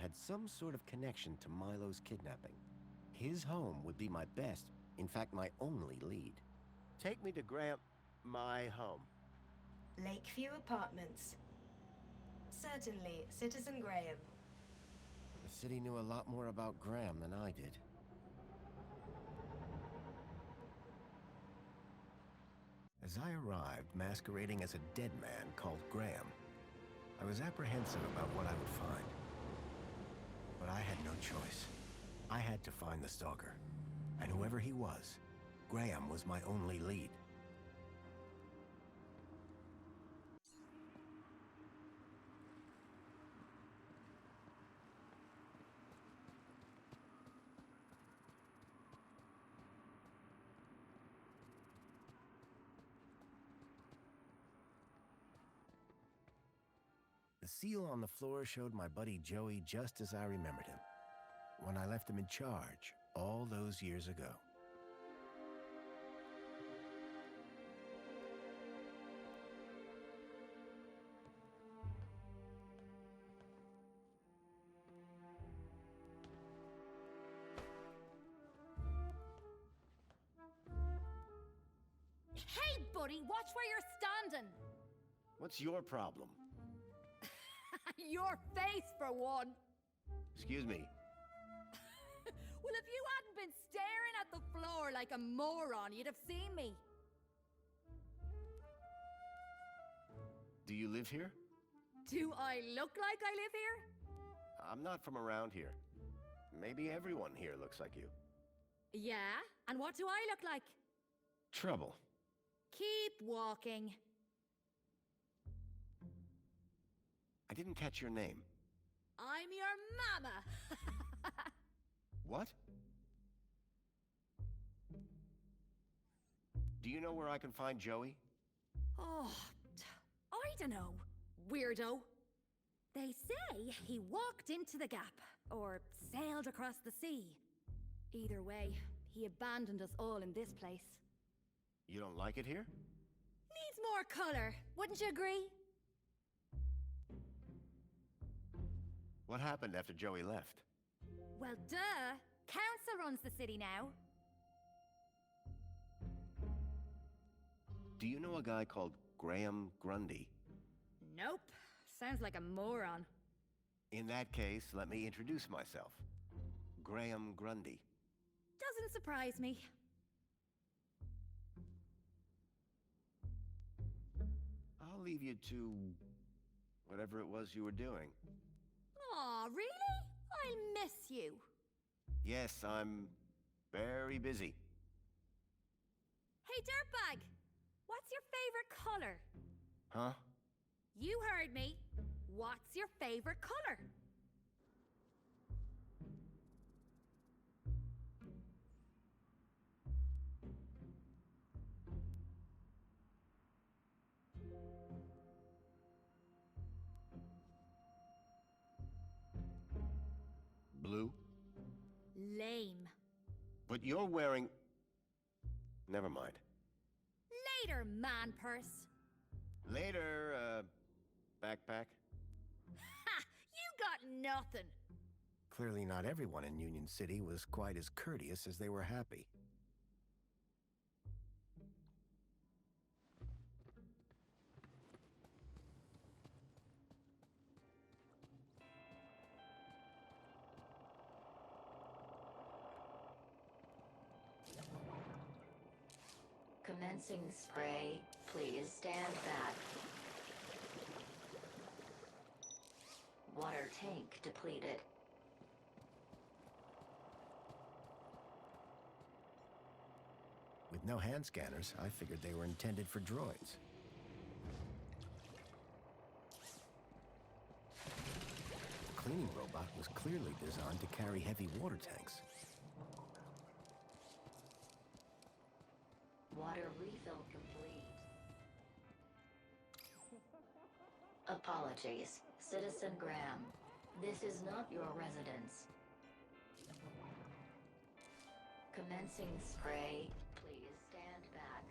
had some sort of connection to Milo's kidnapping. His home would be my best, in fact my only lead. Take me to my home. Lakeview Apartments. Certainly, Citizen Graham. The city knew a lot more about Graham than I did. As I arrived, masquerading as a dead man called Graham, I was apprehensive about what I would find. But I had no choice. I had to find the stalker. And whoever he was, Graham was my only lead. The seal on the floor showed my buddy Joey just as I remembered him, when I left him in charge all those years ago. Hey, buddy, watch where you're standing! What's your problem? Your face, for one! Excuse me. Well, if you hadn't been staring at the floor like a moron, you'd have seen me. Do you live here? Do I look like I live here? I'm not from around here. Maybe everyone here looks like you. Yeah? And what do I look like? Trouble. Keep walking. I didn't catch your name. I'm your mama! What? Do you know where I can find Joey? Oh, I don't know. Weirdo. They say he walked into the gap, or sailed across the sea. Either way, he abandoned us all in this place. You don't like it here? Needs more color, wouldn't you agree? What happened after Joey left? Well, duh. Council runs the city now. Do you know a guy called Graham Grundy? Nope. Sounds like a moron. In that case, let me introduce myself. Graham Grundy. Doesn't surprise me. I'll leave you to whatever it was you were doing. Aw, really? I'll miss you. Yes, I'm very busy. Hey, dirtbag! What's your favorite color? Huh? You heard me. What's your favorite color? Blue? Lame. But you're wearing... Never mind. Later, man purse. Later, backpack. Ha! You got nothing. Clearly not everyone in Union City was quite as courteous as they were happy. Commencing spray. Please stand back. Water tank depleted. With no hand scanners, I figured they were intended for droids. The cleaning robot was clearly designed to carry heavy water tanks. Water refill complete. Apologies, Citizen Graham. This is not your residence. Commencing spray. Please stand back.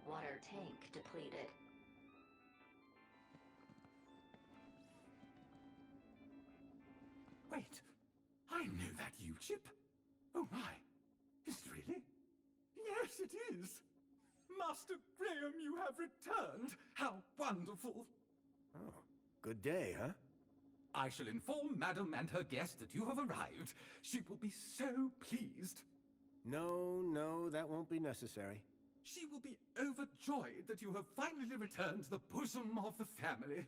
Water tank depleted. Wait, I know that you, Chip. Oh my, is it really? Yes, it is. Master Graham, you have returned. How wonderful. Oh, good day, huh? I shall inform Madam and her guest that you have arrived. She will be so pleased. No, that won't be necessary. She will be overjoyed that you have finally returned to the bosom of the family.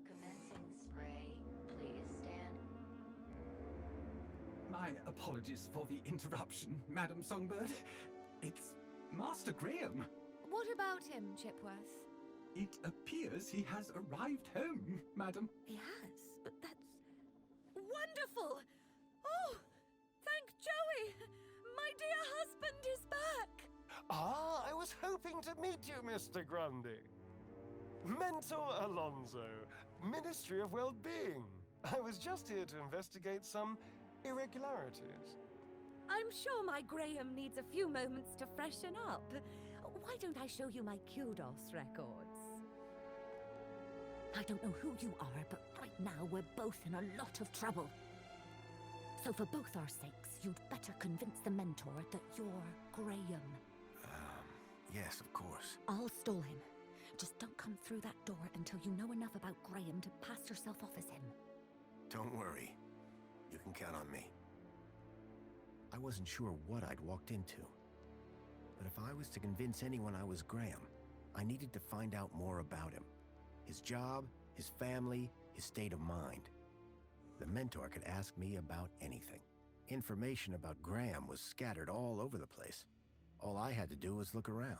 Commencing spray. Please stand. My apologies for the interruption, Madam Songbird. It's Master Graham. What about him, Chipworth? It appears he has arrived home, Madam. He has, but that's wonderful! Oh, thank Joey! My dear husband is back! Ah, I was hoping to meet you, Mr. Grundy. Mentor Alonso, Ministry of Well-Being. I was just here to investigate some irregularities. I'm sure my Graham needs a few moments to freshen up. Why don't I show you my kudos records? I don't know who you are, but right now we're both in a lot of trouble. So for both our sakes, you'd better convince the mentor that you're Graham. Yes, of course. I'll stall him. Just don't come through that door until you know enough about Graham to pass yourself off as him. Don't worry. You can count on me. I wasn't sure what I'd walked into. But if I was to convince anyone I was Graham, I needed to find out more about him. His job, his family, his state of mind. The mentor could ask me about anything. Information about Graham was scattered all over the place. All I had to do was look around.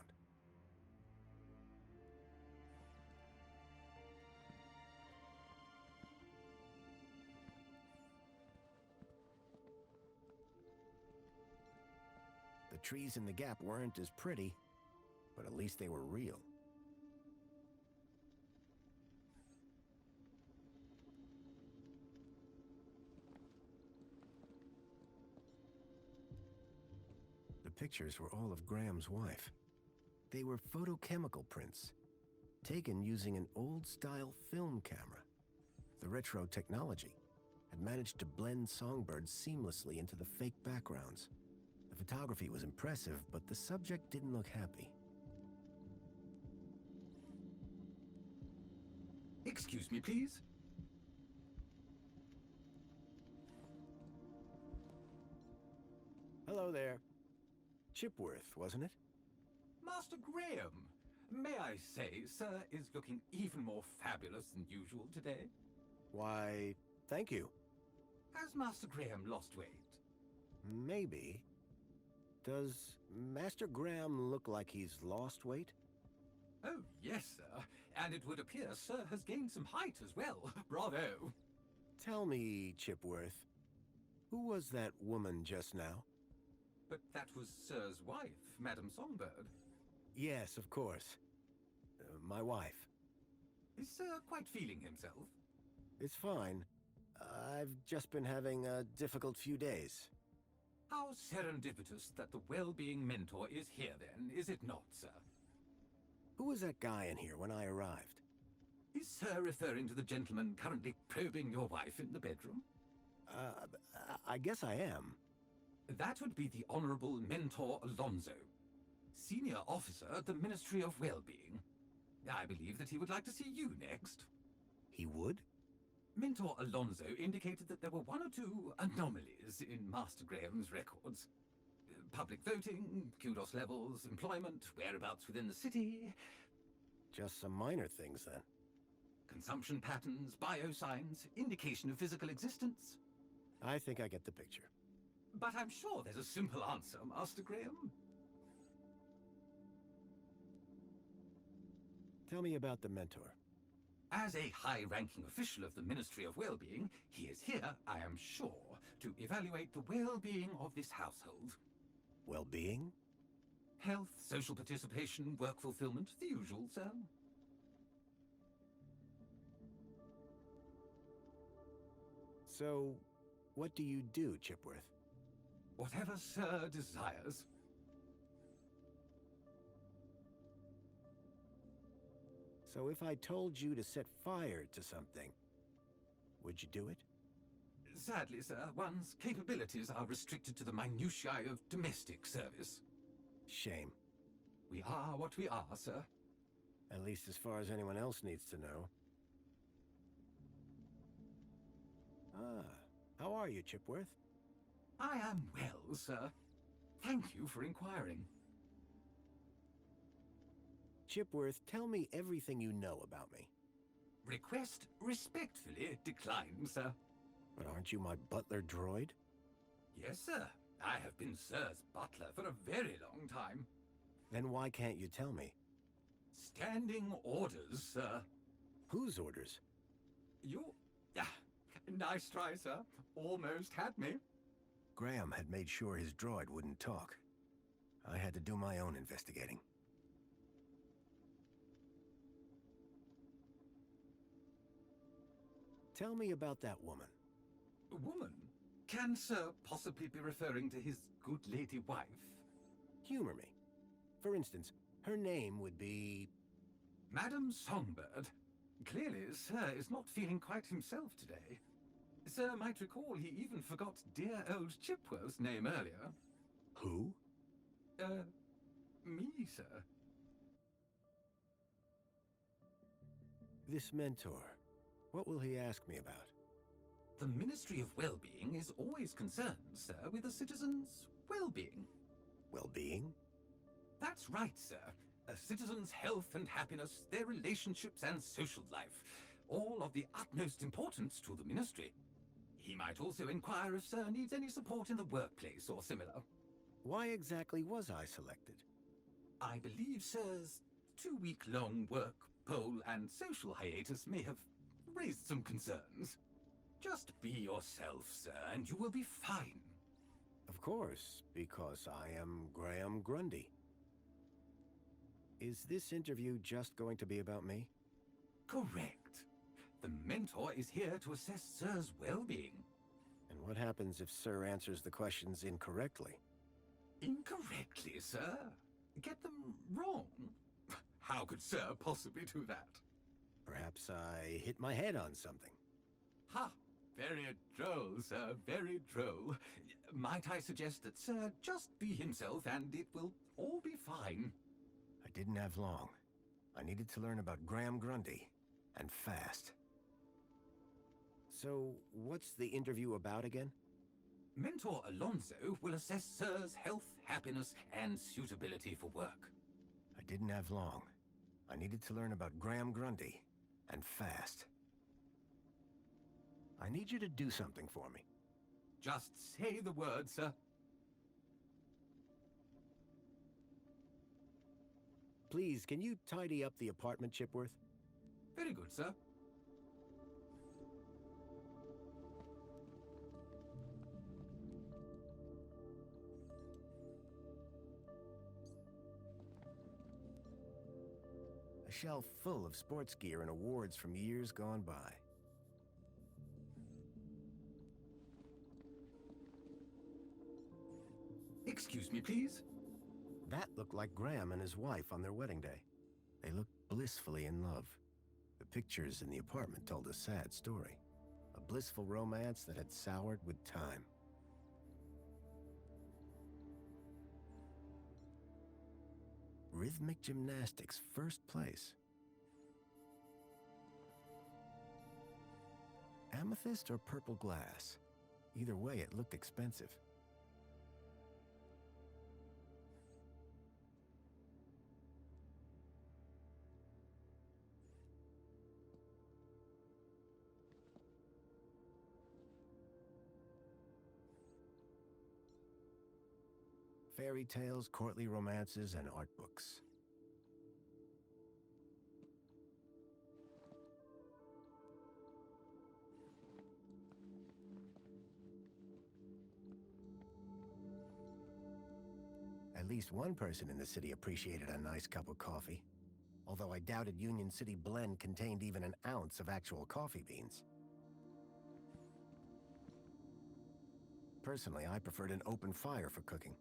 The trees in the gap weren't as pretty, but at least they were real. The pictures were all of Graham's wife. They were photochemical prints, taken using an old-style film camera. The retro technology had managed to blend songbirds seamlessly into the fake backgrounds. The photography was impressive, but the subject didn't look happy. Excuse me, please. Hello there. Chipworth, wasn't it? Master Graham, may I say, sir is looking even more fabulous than usual today. Why, thank you. Has Master Graham lost weight? Maybe. Does Master Graham look like he's lost weight? Oh, yes, sir. And it would appear sir has gained some height as well. Bravo. Tell me, Chipworth, who was that woman just now? But that was sir's wife, Madam Songbird. Yes, of course. My wife. Is sir quite feeling himself? It's fine. I've just been having a difficult few days. How serendipitous that the well-being mentor is here then, is it not, sir? Who was that guy in here when I arrived? Is sir referring to the gentleman currently probing your wife in the bedroom? I guess I am. That would be the Honorable Mentor Alonso, Senior Officer at the Ministry of Well-being. I believe that he would like to see you next. He would? Mentor Alonso indicated that there were one or two anomalies in Master Graham's records. Public voting, kudos levels, employment, whereabouts within the city. Just some minor things, then. Consumption patterns, biosigns, indication of physical existence. I think I get the picture. But I'm sure there's a simple answer, Master Graham. Tell me about the mentor. As a high-ranking official of the Ministry of Well-being, he is here, I am sure, to evaluate the well-being of this household. Well-being? Health, social participation, work fulfillment, the usual, sir. So, what do you do, Chipworth? Whatever sir desires. So if I told you to set fire to something, would you do it? Sadly, sir, one's capabilities are restricted to the minutiae of domestic service. Shame. We are what we are, sir. At least as far as anyone else needs to know. Ah, how are you, Chipworth? I am well, sir. Thank you for inquiring. Chipworth, tell me everything you know about me. Request respectfully declined, sir. But aren't you my butler droid? Yes, sir. I have been Sir's butler for a very long time. Then why can't you tell me? Standing orders, sir. Whose orders? You... nice try, sir. Almost had me. Graham had made sure his droid wouldn't talk. I had to do my own investigating. Tell me about that woman. Woman? Can Sir possibly be referring to his good lady wife? Humor me. For instance, her name would be... Madam Songbird. Clearly, Sir is not feeling quite himself today. Sir might recall he even forgot dear old Chipworth's name earlier. Who? Me, sir. This mentor. What will he ask me about? The Ministry of Well-being is always concerned, sir, with the citizens' well-being. Well-being? That's right, sir. A citizen's health and happiness, their relationships and social life, all of the utmost importance to the Ministry. He might also inquire if Sir needs any support in the workplace or similar. Why exactly was I selected? I believe Sir's 2-week-long work, poll and social hiatus may have raised some concerns. Just be yourself, sir, and you will be fine. Of course, because I am Graham Grundy. Is this interview just going to be about me? Correct. The mentor is here to assess Sir's well-being. And what happens if Sir answers the questions incorrectly? Incorrectly, sir? Get them wrong? How could Sir possibly do that? Perhaps I hit my head on something. Ha! Very droll, sir, very droll. Might I suggest that Sir just be himself and it will all be fine? I didn't have long. I needed to learn about Graham Grundy, and fast. So, what's the interview about again? Mentor Alonso will assess Sir's health, happiness, and suitability for work. I didn't have long. I needed to learn about Graham Grundy, and fast. I need you to do something for me. Just say the word, sir. Please, can you tidy up the apartment, Chipworth? Very good, sir. A shelf full of sports gear and awards from years gone by. Excuse me, please. That looked like Graham and his wife on their wedding day. They looked blissfully in love. The pictures in the apartment told a sad story. A blissful romance that had soured with time. Rhythmic gymnastics, first place. Amethyst or purple glass? Either way, it looked expensive. Fairy tales, courtly romances, and art books. At least one person in the city appreciated a nice cup of coffee. Although I doubted Union City Blend contained even an ounce of actual coffee beans. Personally, I preferred an open fire for cooking.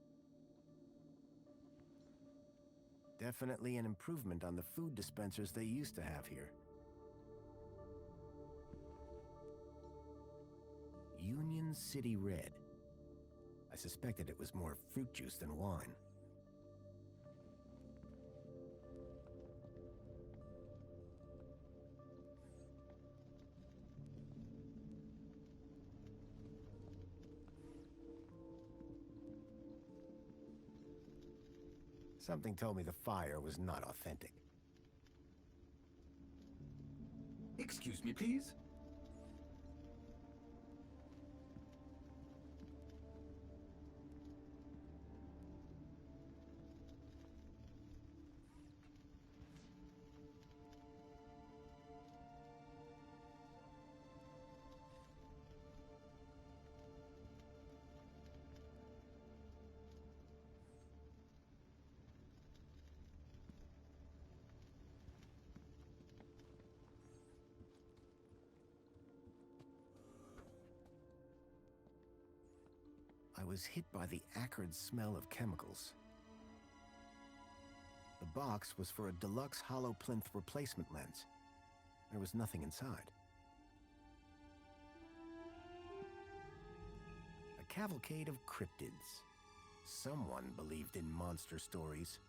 Definitely an improvement on the food dispensers they used to have here. Union City red. I suspected it was more fruit juice than wine. Something told me the fire was not authentic. Excuse me, please. I was hit by the acrid smell of chemicals. The box was for a deluxe hollow plinth replacement lens. There was nothing inside. A cavalcade of cryptids. Someone believed in monster stories.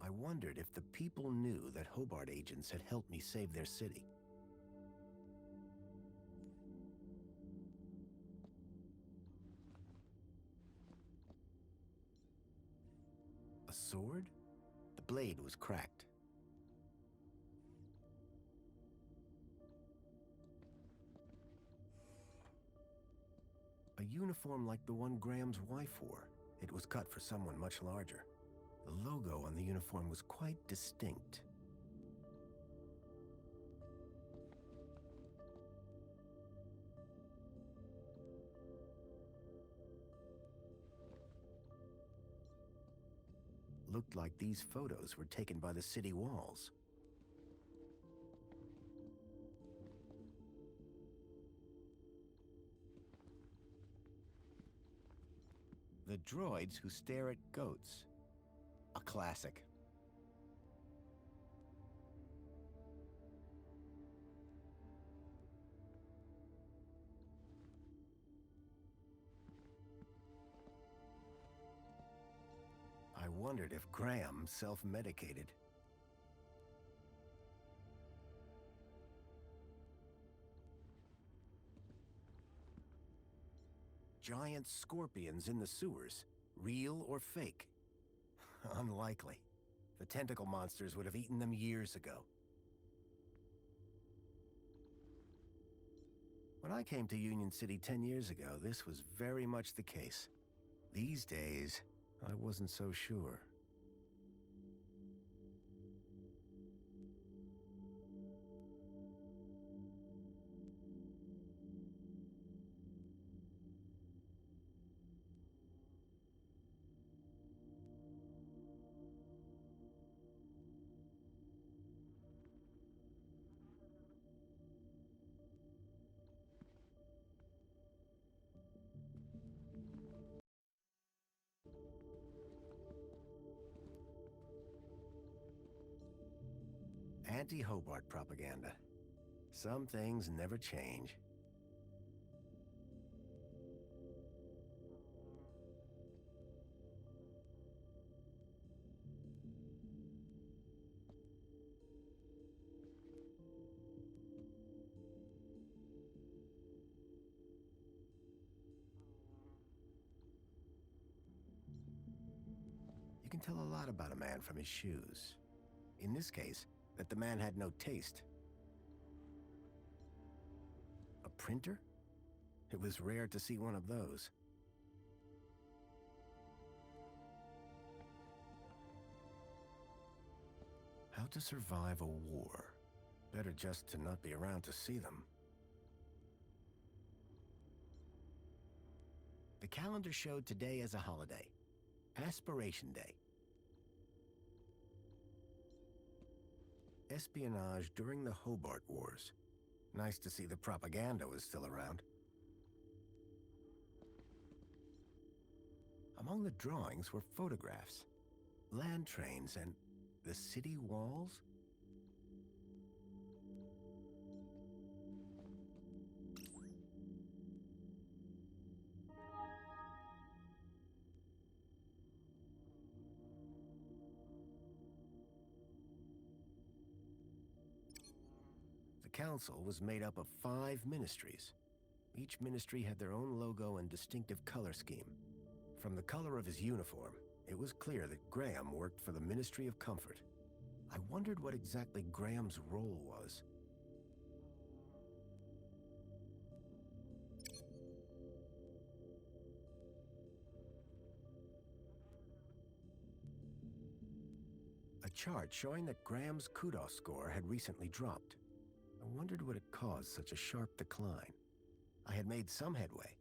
I wondered if the people knew that Hobart agents had helped me save their city. A sword? The blade was cracked. A uniform like the one Graham's wife wore. It was cut for someone much larger. The logo on the uniform was quite distinct. Looked like these photos were taken by the city walls. The droids who stare at goats. A classic. I wondered if Graham self-medicated. Giant scorpions in the sewers, real or fake? Unlikely. The tentacle monsters would have eaten them years ago. When I came to Union City 10 years ago, this was very much the case. These days, I wasn't so sure. Anti-Hobart propaganda. Some things never change. You can tell a lot about a man from his shoes. In this case, that the man had no taste. A printer? It was rare to see one of those. How to survive a war. Better just to not be around to see them. The calendar showed today as a holiday. Aspiration Day. Espionage during the Hobart Wars. Nice to see the propaganda was still around. Among the drawings were photographs, land trains, and the city walls? The council was made up of 5 ministries. Each ministry had their own logo and distinctive color scheme. From the color of his uniform, it was clear that Graham worked for the Ministry of Comfort. I wondered what exactly Graham's role was. A chart showing that Graham's kudos score had recently dropped. I wondered what had caused such a sharp decline. I had made some headway,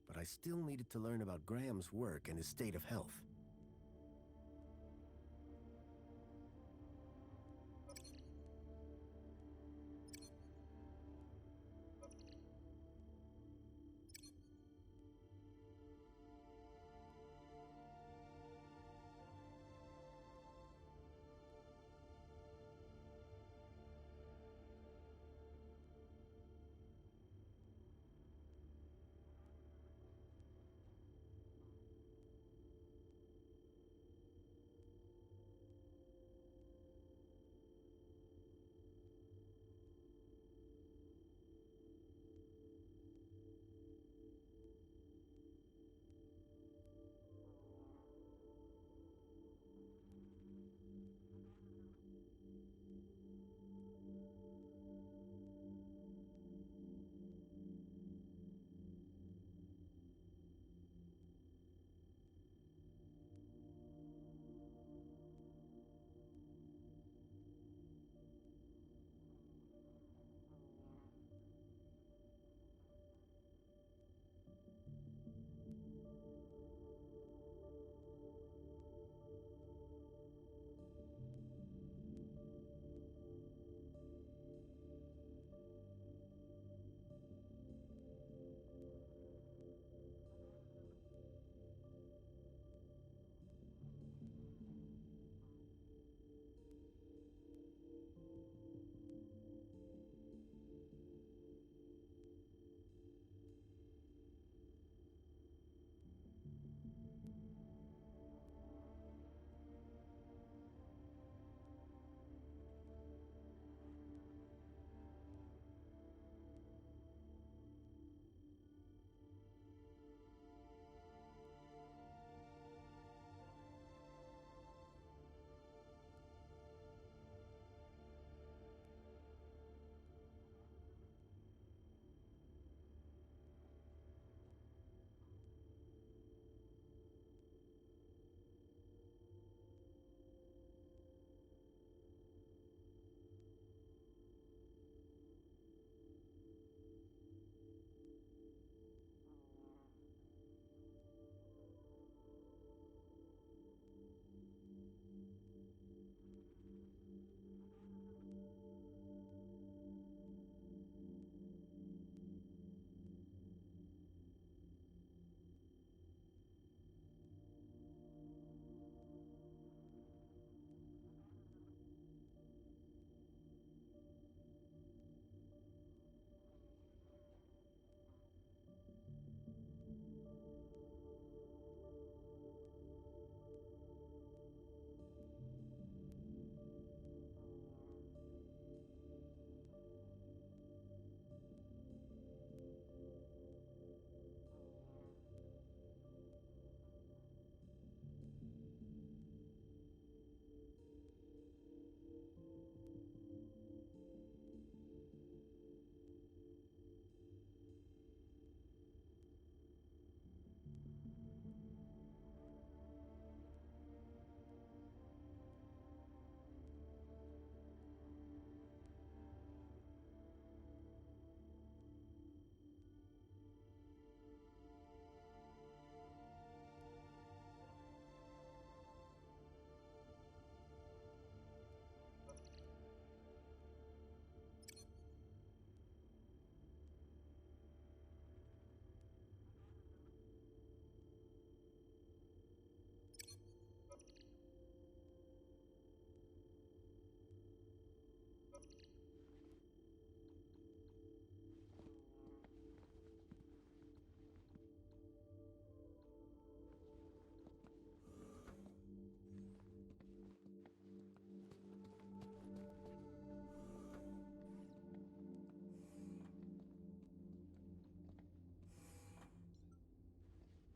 but I still needed to learn about Graham's work and his state of health.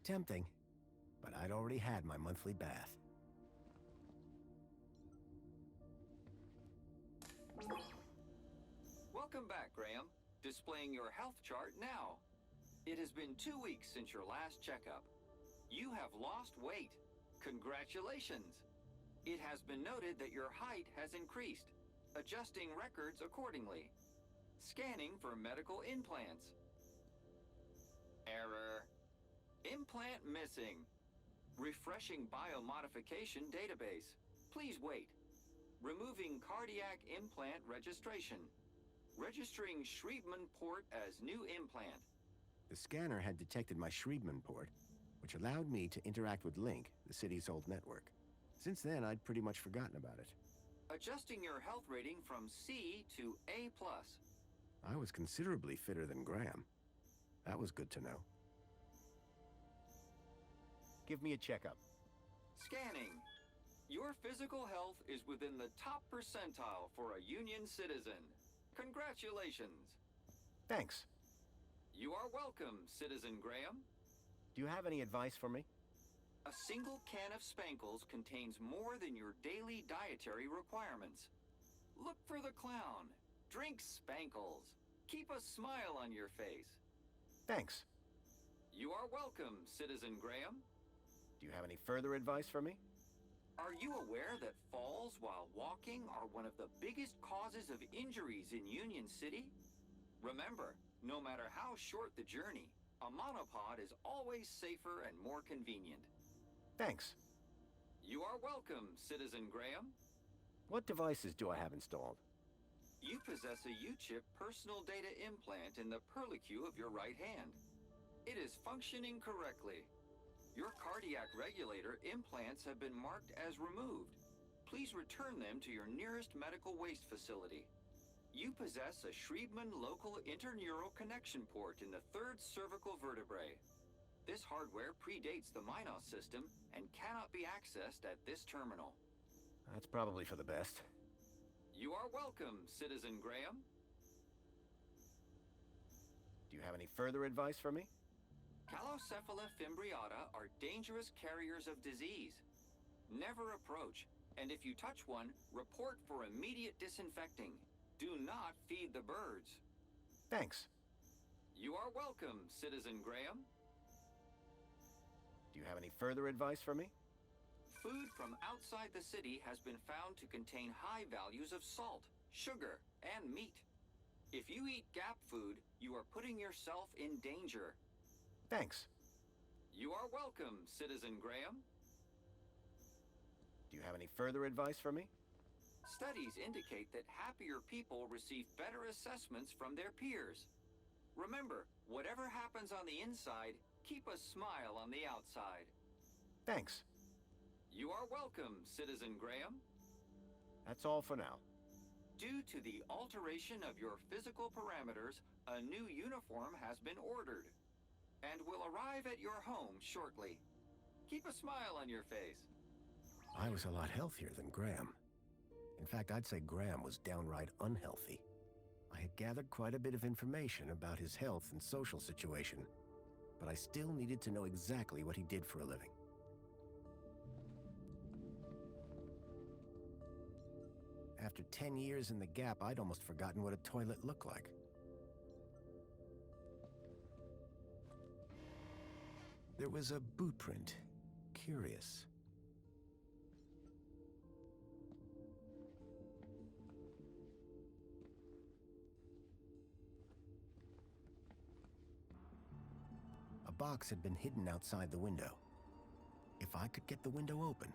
Tempting, but I'd already had my monthly bath. Welcome back, Graham. Displaying your health chart now. It has been 2 weeks since your last checkup. You have lost weight. Congratulations! It has been noted that your height has increased, adjusting records accordingly. Scanning for medical implants. Error. Implant missing. Refreshing biomodification database. Please wait. Removing cardiac implant registration. Registering Schriebman port as new implant. The scanner had detected my Schriebman port, which allowed me to interact with Link, the city's old network. Since then, I'd pretty much forgotten about it. Adjusting your health rating from C to A+. I was considerably fitter than Graham. That was good to know. Give me a checkup. Scanning. Your physical health is within the top percentile for a Union citizen. Congratulations. Thanks. You are welcome, Citizen Graham. Do you have any advice for me? A single can of Spankles contains more than your daily dietary requirements. Look for the clown. Drink Spankles. Keep a smile on your face. Thanks. You are welcome, Citizen Graham. Do you have any further advice for me? Are you aware that falls while walking are one of the biggest causes of injuries in Union City? Remember, no matter how short the journey, a monopod is always safer and more convenient. Thanks. You are welcome, Citizen Graham. What devices do I have installed? You possess a U-chip personal data implant in the perlicue of your right hand. It is functioning correctly. Your cardiac regulator implants have been marked as removed. Please return them to your nearest medical waste facility. You possess a Schriebman local interneural connection port in the third cervical vertebrae. This hardware predates the Minos system and cannot be accessed at this terminal. That's probably for the best. You are welcome, Citizen Graham. Do you have any further advice for me? Calocephala fimbriata are dangerous carriers of disease. Never approach, and if you touch one, report for immediate disinfecting. Do not feed the birds. Thanks. You are welcome, Citizen Graham. Do you have any further advice for me? Food from outside the city has been found to contain high values of salt, sugar, and meat. If you eat Gap food, you are putting yourself in danger. Thanks. You are welcome, Citizen Graham. Do you have any further advice for me? Studies indicate that happier people receive better assessments from their peers. Remember, whatever happens on the inside, keep a smile on the outside. Thanks. You are welcome, Citizen Graham. That's all for now. Due to the alteration of your physical parameters, a new uniform has been ordered and will arrive at your home shortly. Keep a smile on your face. I was a lot healthier than Graham. In fact, I'd say Graham was downright unhealthy. I had gathered quite a bit of information about his health and social situation, but I still needed to know exactly what he did for a living. After 10 years in the Gap, I'd almost forgotten what a toilet looked like. There was a boot print. Curious. A box had been hidden outside the window. If I could get the window open,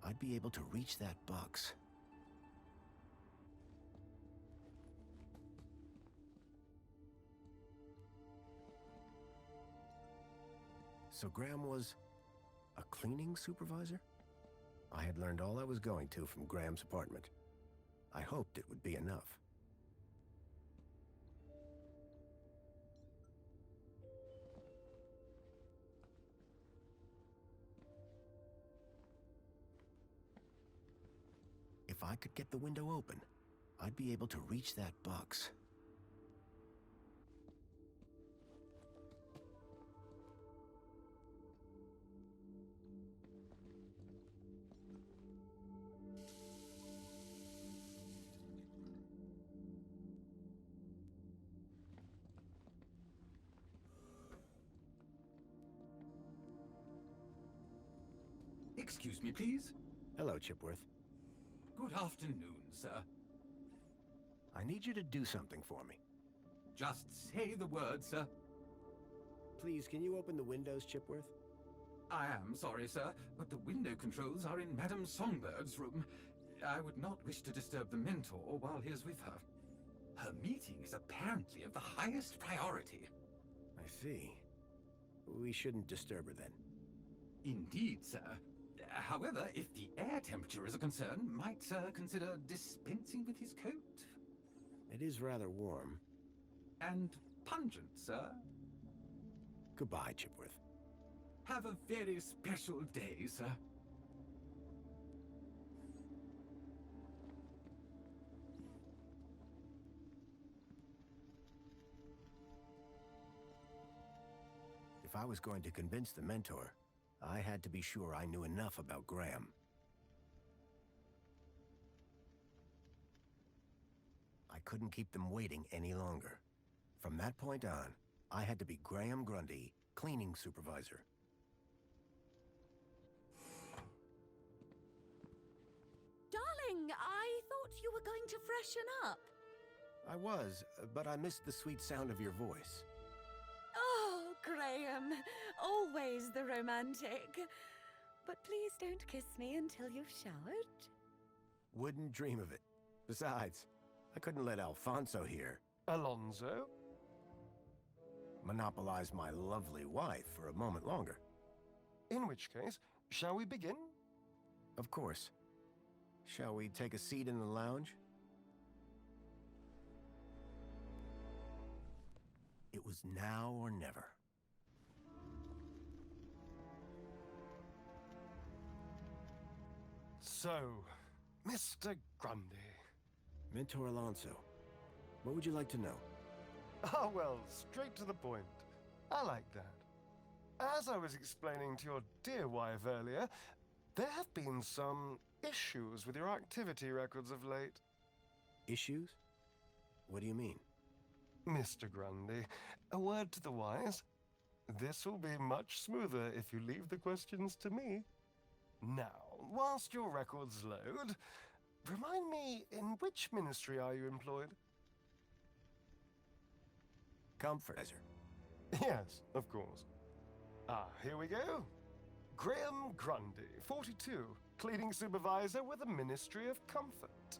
I'd be able to reach that box. So Graham was a cleaning supervisor? I had learned all I was going to from Graham's apartment. I hoped it would be enough. If I could get the window open, I'd be able to reach that box. excuse me, please? Hello, Chipworth. Good afternoon, sir. I need you to do something for me. Just say the word, sir. Please, can you open the windows, Chipworth? I am sorry, sir, but the window controls are in Madame Songbird's room. I would not wish to disturb the mentor while he is with her. Her meeting is apparently of the highest priority. I see. We shouldn't disturb her then. Indeed, sir. However, if the air temperature is a concern, might sir consider dispensing with his coat? It is rather warm. And pungent, sir. Goodbye, Chipworth. Have a very special day, sir. If I was going to convince the mentor, I had to be sure I knew enough about Graham. I couldn't keep them waiting any longer. From that point on, I had to be Graham Grundy, cleaning supervisor. Darling, I thought you were going to freshen up. I was, but I missed the sweet sound of your voice. Oh, Graham, always the romantic. But please don't kiss me until you've showered. Wouldn't dream of it. Besides, I couldn't let Alfonso here Alonso? monopolize my lovely wife for a moment longer. In which case, shall we begin? Of course. Shall we take a seat in the lounge? It was now or never. So, Mr. Grundy. Mentor Alonso, what would you like to know? Oh, well, straight to the point. I like that. As I was explaining to your dear wife earlier, there have been some issues with your activity records of late. Issues? What do you mean? Mr. Grundy, a word to the wise. This will be much smoother if you leave the questions to me. Now, whilst your records load, remind me, in which ministry are you employed? Comfortizer. Yes, of course. Here we go. Graham Grundy, 42, cleaning supervisor with the Ministry of Comfort.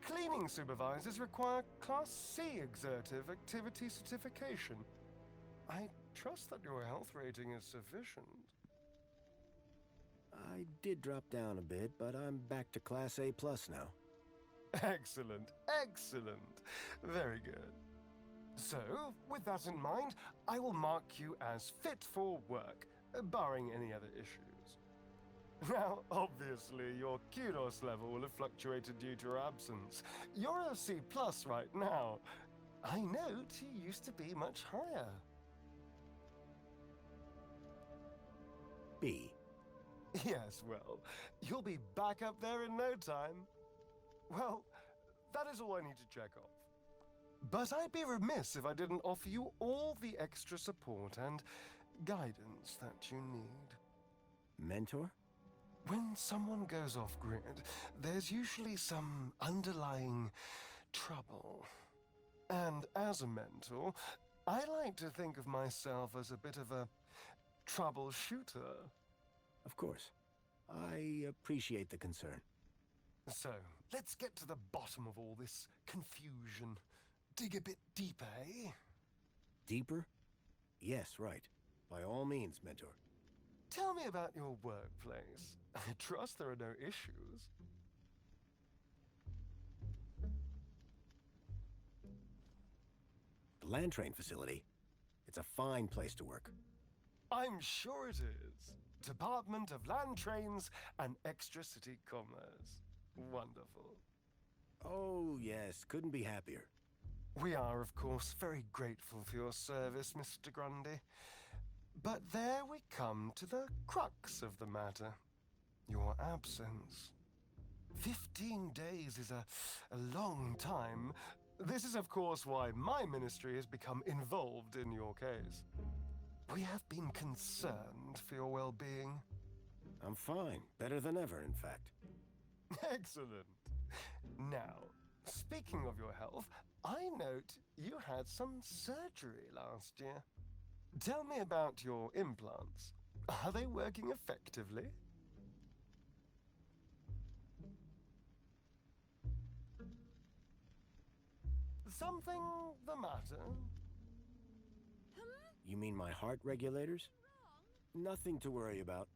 Cleaning supervisors require Class C exertive activity certification. I trust that your health rating is sufficient. I did drop down a bit, but I'm back to Class A+ now. Excellent, excellent. Very good. So, with that in mind, I will mark you as fit for work, barring any other issues. Now, obviously, your kudos level will have fluctuated due to your absence. You're a C+ right now. I note you used to be much higher. B. Yes, well, you'll be back up there in no time. Well, that is all I need to check off. But I'd be remiss if I didn't offer you all the extra support and guidance that you need. Mentor? When someone goes off-grid, there's usually some underlying trouble. And as a mentor, I like to think of myself as a bit of a troubleshooter. Of course. I appreciate the concern. So, let's get to the bottom of all this confusion. Dig a bit deeper, eh? Deeper? Yes, right. By all means, Mentor. Tell me about your workplace. I trust there are no issues. The land train facility. It's a fine place to work. I'm sure it is. Department of Land Trains and Extra City Commerce. Wonderful. Oh, yes. Couldn't be happier. We are, of course, very grateful for your service, Mr. Grundy. But there we come to the crux of the matter. Your absence. 15 days is a long time. This is, of course, why my ministry has become involved in your case. We have been concerned for your well-being. I'm fine. Better than ever, in fact. Excellent. Now, speaking of your health, I note you had some surgery last year. Tell me about your implants. Are they working effectively? Something the matter? You mean my heart regulators? Nothing to worry about.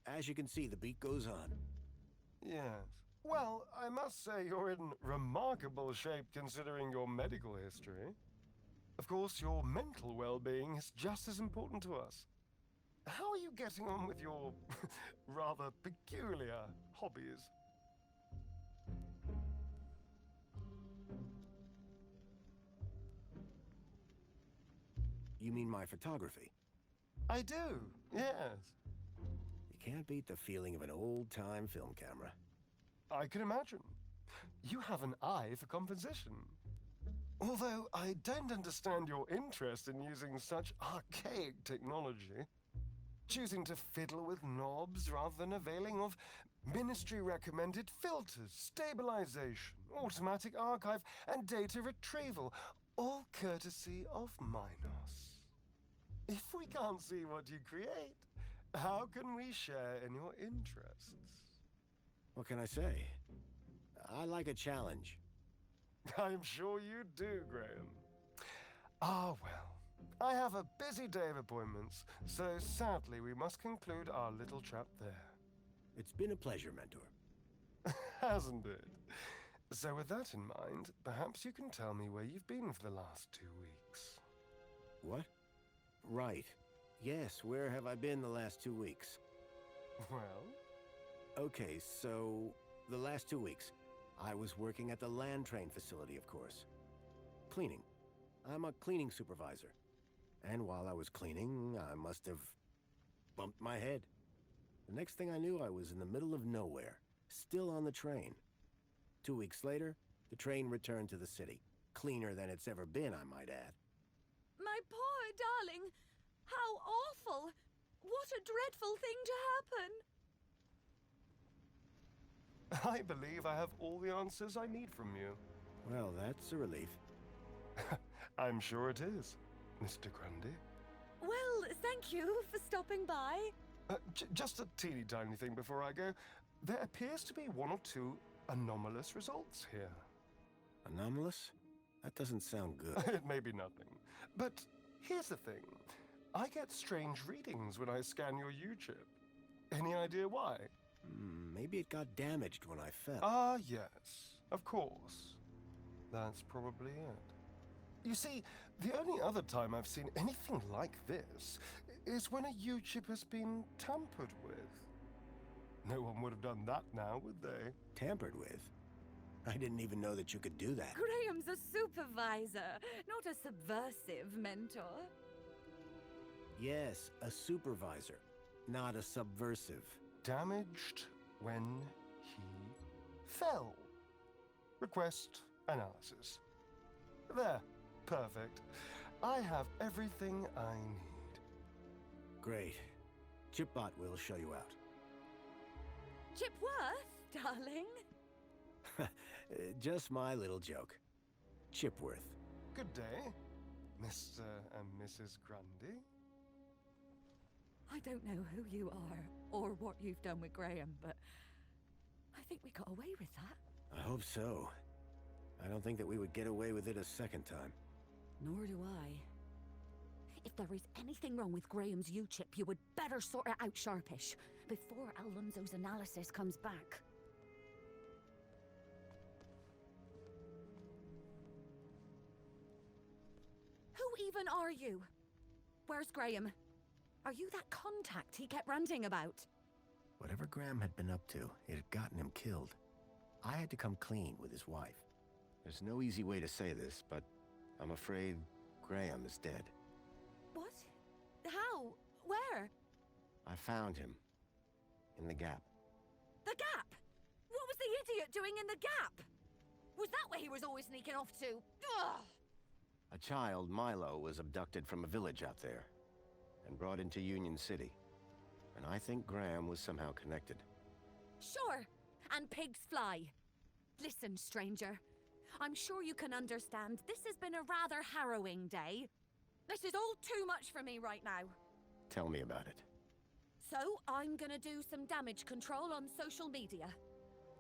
As you can see, the beat goes on. Yes. Well, I must say you're in remarkable shape considering your medical history. Of course, your mental well-being is just as important to us. How are you getting on with your rather peculiar hobbies? You mean my photography? I do, yes. You can't beat the feeling of an old-time film camera. I can imagine. You have an eye for composition. Although I don't understand your interest in using such archaic technology. Choosing to fiddle with knobs rather than availing of ministry-recommended filters, stabilization, automatic archive, and data retrieval, all courtesy of Minos. If we can't see what you create, how can we share in your interests? What can I say? I like a challenge. I'm sure you do, Graham. Ah, well. I have a busy day of appointments, so sadly we must conclude our little chat there. It's been a pleasure, Mentor. Hasn't it? So with that in mind, perhaps you can tell me where you've been for the last 2 weeks. What? Right. Yes, where have I been the last 2 weeks? Well? Okay, so the last 2 weeks, I was working at the land train facility, of course. Cleaning. I'm a cleaning supervisor. And while I was cleaning, I must have bumped my head. The next thing I knew, I was in the middle of nowhere, still on the train. 2 weeks later, the train returned to the city. Cleaner than it's ever been, I might add. My poor darling! How awful! What a dreadful thing to happen! I believe I have all the answers I need from you. Well, that's a relief. I'm sure it is, Mr. Grundy. Well, thank you for stopping by. Just a teeny tiny thing before I go. There appears to be 1 or 2 anomalous results here. Anomalous? That doesn't sound good. It may be nothing. But here's the thing. I get strange readings when I scan your U-chip. Any idea why? Maybe it got damaged when I fell. Ah, yes. Of course. That's probably it. You see, the only other time I've seen anything like this is when a U-chip has been tampered with. No one would have done that now, would they? Tampered with? I didn't even know that you could do that. Graham's a supervisor, not a subversive mentor. Yes, a supervisor, not a subversive. Damaged when he fell. Request analysis. There. Perfect. I have everything I need. Great. Chipbot will show you out. Chipworth, darling? Just my little joke. Chipworth. Good day, Mr. and Mrs. Grundy. I don't know who you are or what you've done with Graham, but I think we got away with that. I hope so. I don't think that we would get away with it a second time. Nor do I. If there is anything wrong with Graham's U-chip, you would better sort it out sharpish, before Alonso's analysis comes back. Who even are you? Where's Graham? Are you that contact he kept ranting about? Whatever Graham had been up to, it had gotten him killed. I had to come clean with his wife. There's no easy way to say this, but I'm afraid Graham is dead. What? How? Where? I found him. In the Gap. The Gap? What was the idiot doing in the Gap? Was that where he was always sneaking off to? Ugh! A child, Milo, was abducted from a village out there and brought into Union City. And I think Graham was somehow connected. Sure, and pigs fly. Listen, stranger. I'm sure you can understand this has been a rather harrowing day. This is all too much for me right now. Tell me about it. So, I'm gonna do some damage control on social media.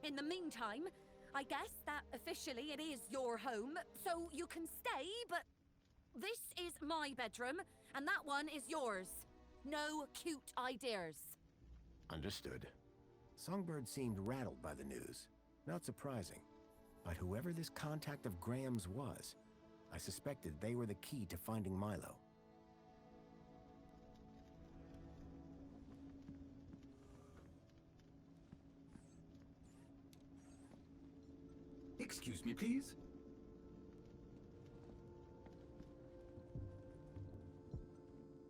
In the meantime, I guess that officially it is your home, so you can stay, but this is my bedroom, and that one is yours. No cute ideas. Understood. Songbird seemed rattled by the news. Not surprising. But whoever this contact of Graham's was, I suspected they were the key to finding Milo. Excuse me, please.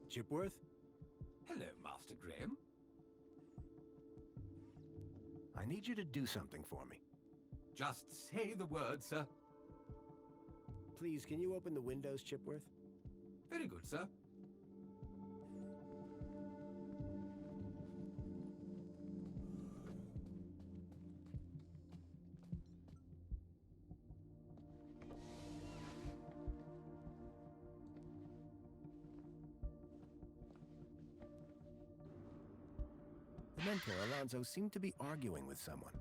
Chipworth? Hello, Master Graham. I need you to do something for me. Just say the word, sir. Please, can you open the windows, Chipworth? Very good, sir. The mentor, Alonzo, seemed to be arguing with someone.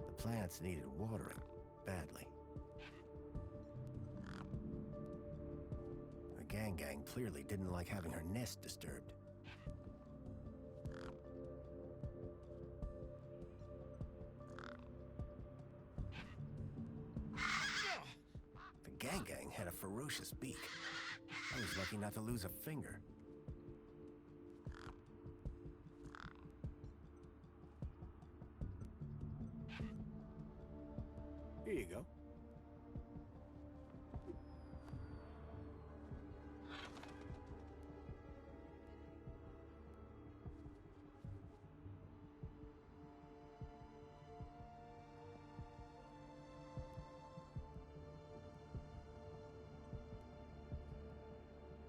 The plants needed watering, badly. The gang clearly didn't like having her nest disturbed. The gang had a ferocious beak. I was lucky not to lose a finger. Here you go.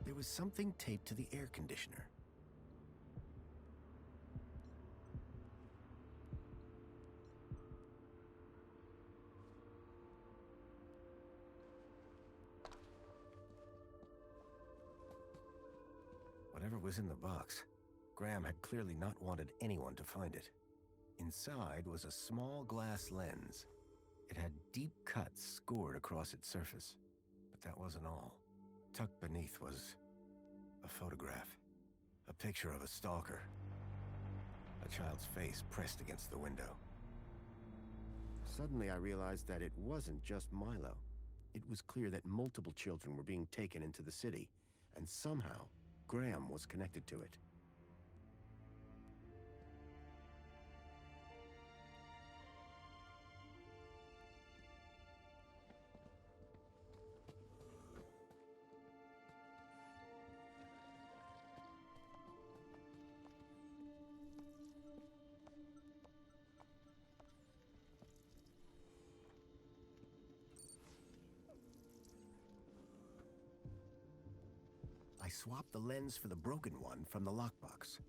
There was something taped to the air conditioner. Whatever was in the box, Graham had clearly not wanted anyone to find it. Inside was a small glass lens. It had deep cuts scored across its surface. But that wasn't all. Tucked beneath was a photograph. A picture of a stalker. A child's face pressed against the window. Suddenly I realized that it wasn't just Milo. It was clear that multiple children were being taken into the city, and somehow Graham was connected to it. I swapped the lens for the broken one from the lockbox.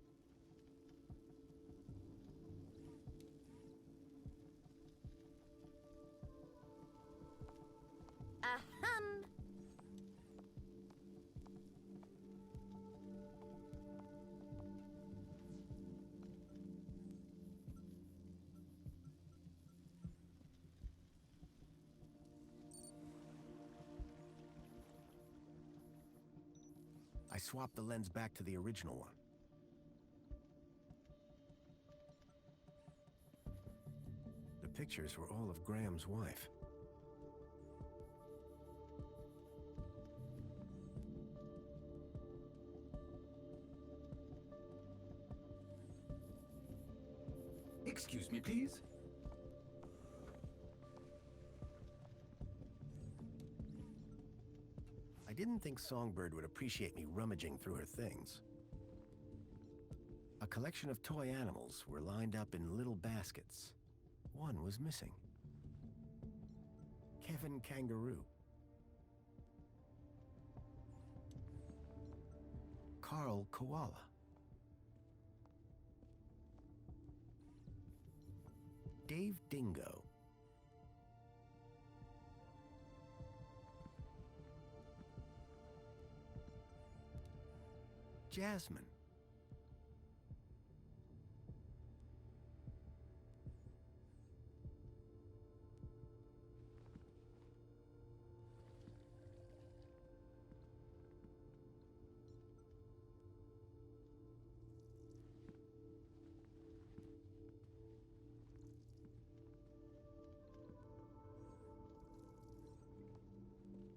Ahem. I swapped the lens back to the original one. The pictures were all of Graham's wife. Excuse me, please. I didn't think Songbird would appreciate me rummaging through her things. A collection of toy animals were lined up in little baskets. One was missing. Kevin Kangaroo. Carl purple koala. Dave Dingo. Jasmine.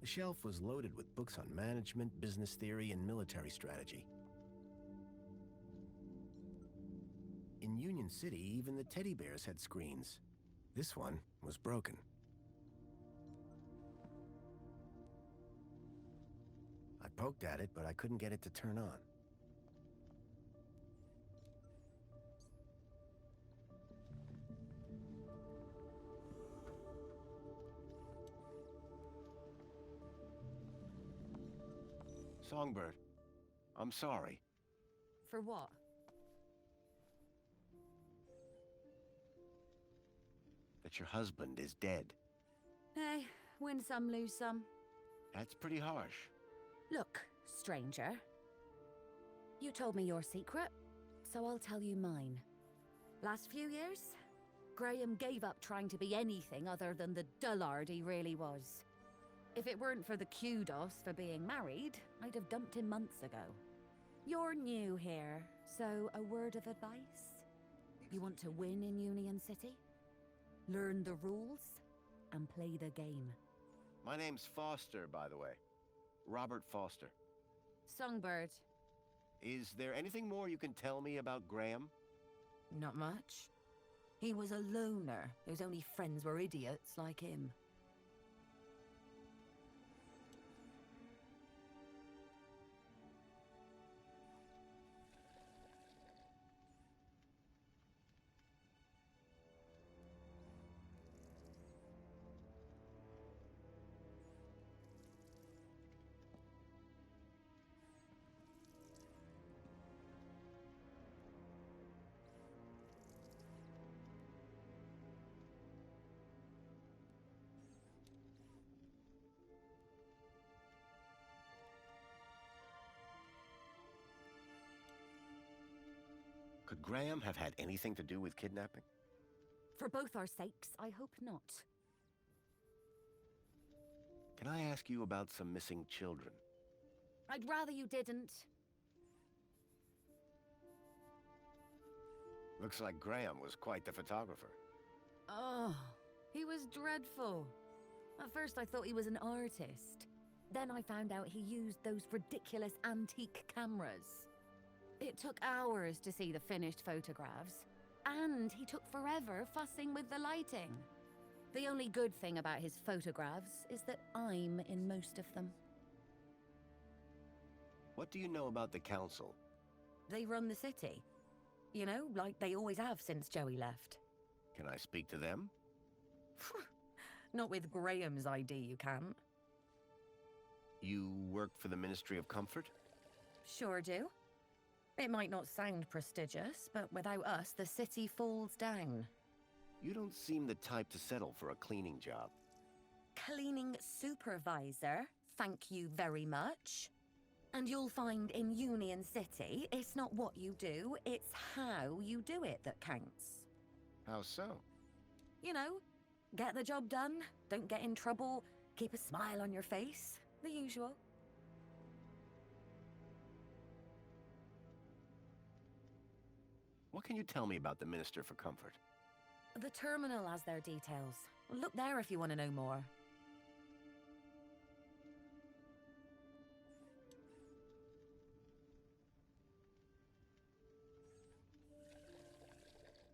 The shelf was loaded with books on management, business theory, and military strategy. In Union City, even the teddy bears had screens. This one was broken. I poked at it, but I couldn't get it to turn on. Songbird, I'm sorry. For what? That your husband is dead. Hey, win some, lose some. That's pretty harsh. Look, stranger. You told me your secret, so I'll tell you mine. Last few years, Graham gave up trying to be anything other than the dullard he really was. If it weren't for the kudos for being married, I'd have dumped him months ago. You're new here, so a word of advice? You want to win in Union City? Learn the rules and play the game. My name's Foster, by the way. Robert Foster. Songbird. Is there anything more you can tell me about Graham? Not much. He was a loner whose only friends were idiots like him. Could Graham have had anything to do with kidnapping? For both our sakes, I hope not. Can I ask you about some missing children? I'd rather you didn't. Looks like Graham was quite the photographer. Oh, he was dreadful. At first I thought he was an artist. Then I found out he used those ridiculous antique cameras. It took hours to see the finished photographs, and he took forever fussing with the lighting. The only good thing about his photographs is that I'm in most of them. What do you know about the council? They run the city. You know, like they always have since Joey left. Can I speak to them? Not with Graham's ID, you can't. You work for the Ministry of Comfort? Sure do. It might not sound prestigious, but without us, the city falls down. You don't seem the type to settle for a cleaning job. Cleaning supervisor, thank you very much. And you'll find in Union City, it's not what you do, it's how you do it that counts. How so? You know, get the job done, don't get in trouble, keep a smile on your face, the usual. What can you tell me about the Minister for Comfort? The terminal has their details. Look there if you want to know more.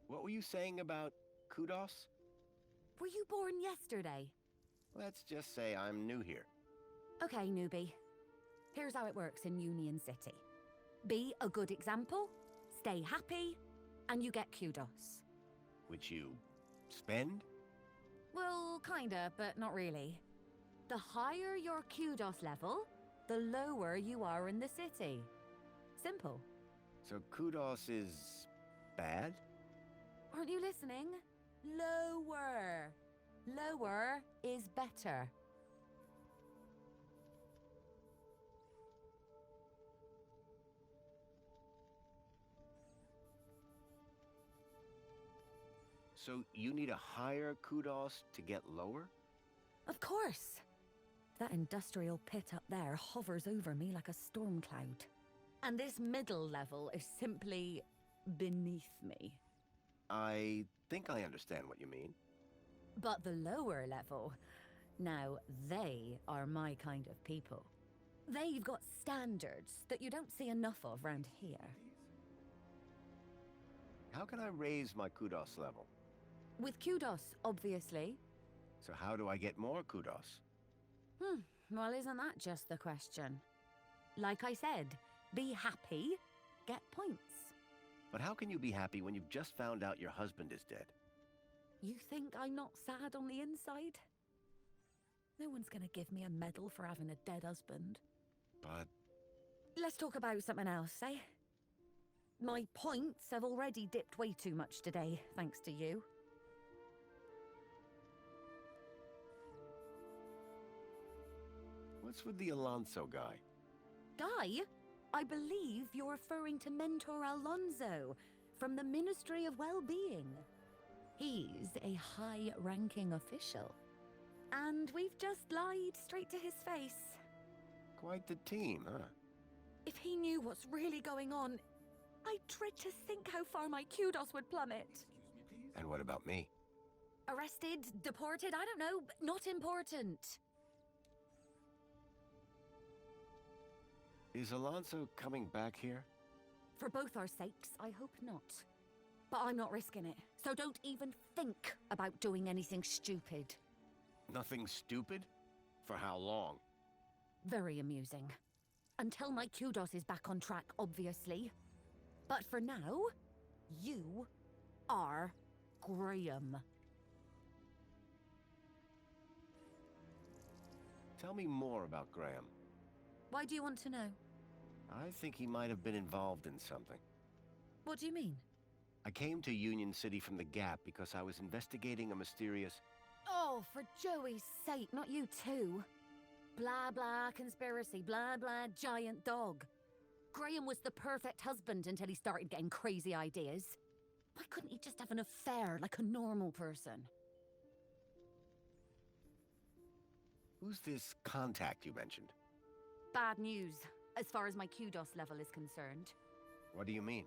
What were you saying about kudos? Were you born yesterday? Let's just say I'm new here. Okay, newbie. Here's how it works in Union City. Be a good example, stay happy, and you get kudos. Which you spend? Well, kinda, but not really. The higher your kudos level, the lower you are in the city. Simple. So kudos is bad? Aren't you listening? Lower. Lower is better. So you need a higher kudos to get lower? Of course. That industrial pit up there hovers over me like a storm cloud. And this middle level is simply beneath me. I think I understand what you mean. But the lower level, now they are my kind of people. They've got standards that you don't see enough of round here. How can I raise my kudos level? With kudos, obviously. So how do I get more kudos? Well, isn't that just the question? Like I said, be happy, get points. But how can you be happy when you've just found out your husband is dead? You think I'm not sad on the inside? No one's gonna give me a medal for having a dead husband. But Let's talk about something else, eh? My points have already dipped way too much today, thanks to you. what's with the Alonso guy? Guy? I believe you're referring to Mentor Alonso from the Ministry of Well-Being. He's a high-ranking official. And we've just lied straight to his face. Quite the team, huh? If he knew what's really going on, I dread to think how far my kudos would plummet. And what about me? Arrested, deported, I don't know, not important. Is Alonso coming back here? For both our sakes, I hope not. But I'm not risking it, so don't even think about doing anything stupid. Nothing stupid? For how long? Very amusing. Until my kudos is back on track, obviously. But for now, you are Graham. Tell me more about Graham. Why do you want to know? I think he might have been involved in something. What do you mean? I came to Union City from the Gap because I was investigating a mysterious... Oh, for Joey's sake, not you too. Blah blah conspiracy, blah blah giant dog. Graham was the perfect husband until he started getting crazy ideas. Why couldn't he just have an affair like a normal person? Who's this contact you mentioned? Bad news, as far as my kudos level is concerned. What do you mean?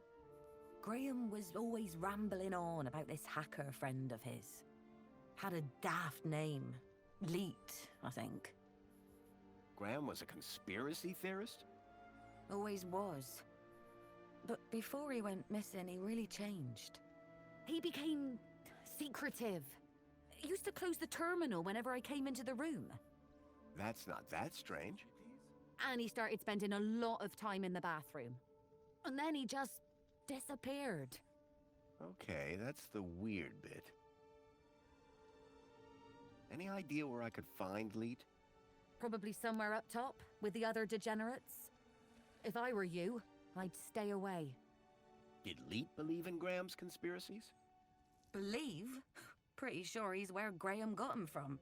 Graham was always rambling on about this hacker friend of his. Had a daft name. Leet, I think. Graham was a conspiracy theorist? Always was. But before he went missing, he really changed. He became secretive. He used to close the terminal whenever I came into the room. That's not that strange. And he started spending a lot of time in the bathroom. And then he just disappeared. Okay, that's the weird bit. Any idea where I could find Leet? Probably somewhere up top, with the other degenerates. If I were you, I'd stay away. Did Leet believe in Graham's conspiracies? Believe? Pretty sure he's where Graham got him from.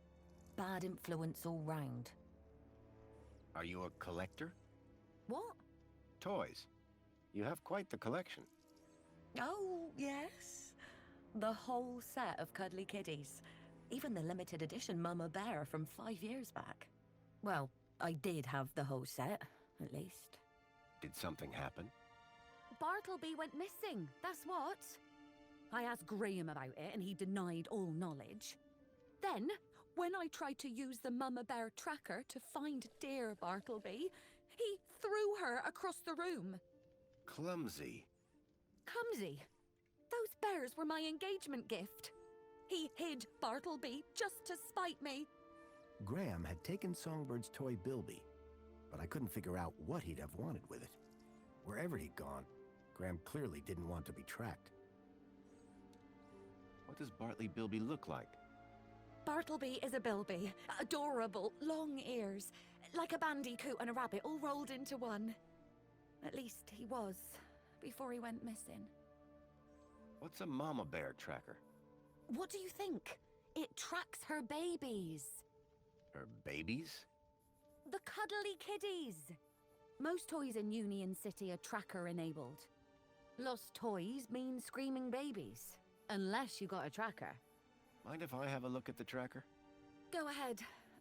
Bad influence all round. Are you a collector? What? Toys. You have quite the collection. Oh, yes. The whole set of cuddly kitties. Even the limited edition Mama Bear from 5 years back. Well, I did have the whole set, at least. Did something happen? Bartleby went missing, that's what. I asked Graham about it and he denied all knowledge. Then, when I tried to use the Mama Bear tracker to find dear Bartleby, he threw her across the room. Clumsy. Clumsy? Those bears were my engagement gift. He hid Bartleby just to spite me. Graham had taken Songbird's toy Bilby, but I couldn't figure out what he'd have wanted with it. Wherever he'd gone, Graham clearly didn't want to be tracked. What does Bartleby Bilby look like? Bartleby is a Bilby. Adorable, long ears. Like a bandicoot and a rabbit all rolled into one. At least he was, before he went missing. What's a mama bear tracker? What do you think? It tracks her babies. Her babies? The cuddly kiddies. Most toys in Union City are tracker-enabled. Lost toys mean screaming babies. Unless you got a tracker. Mind if I have a look at the tracker? Go ahead,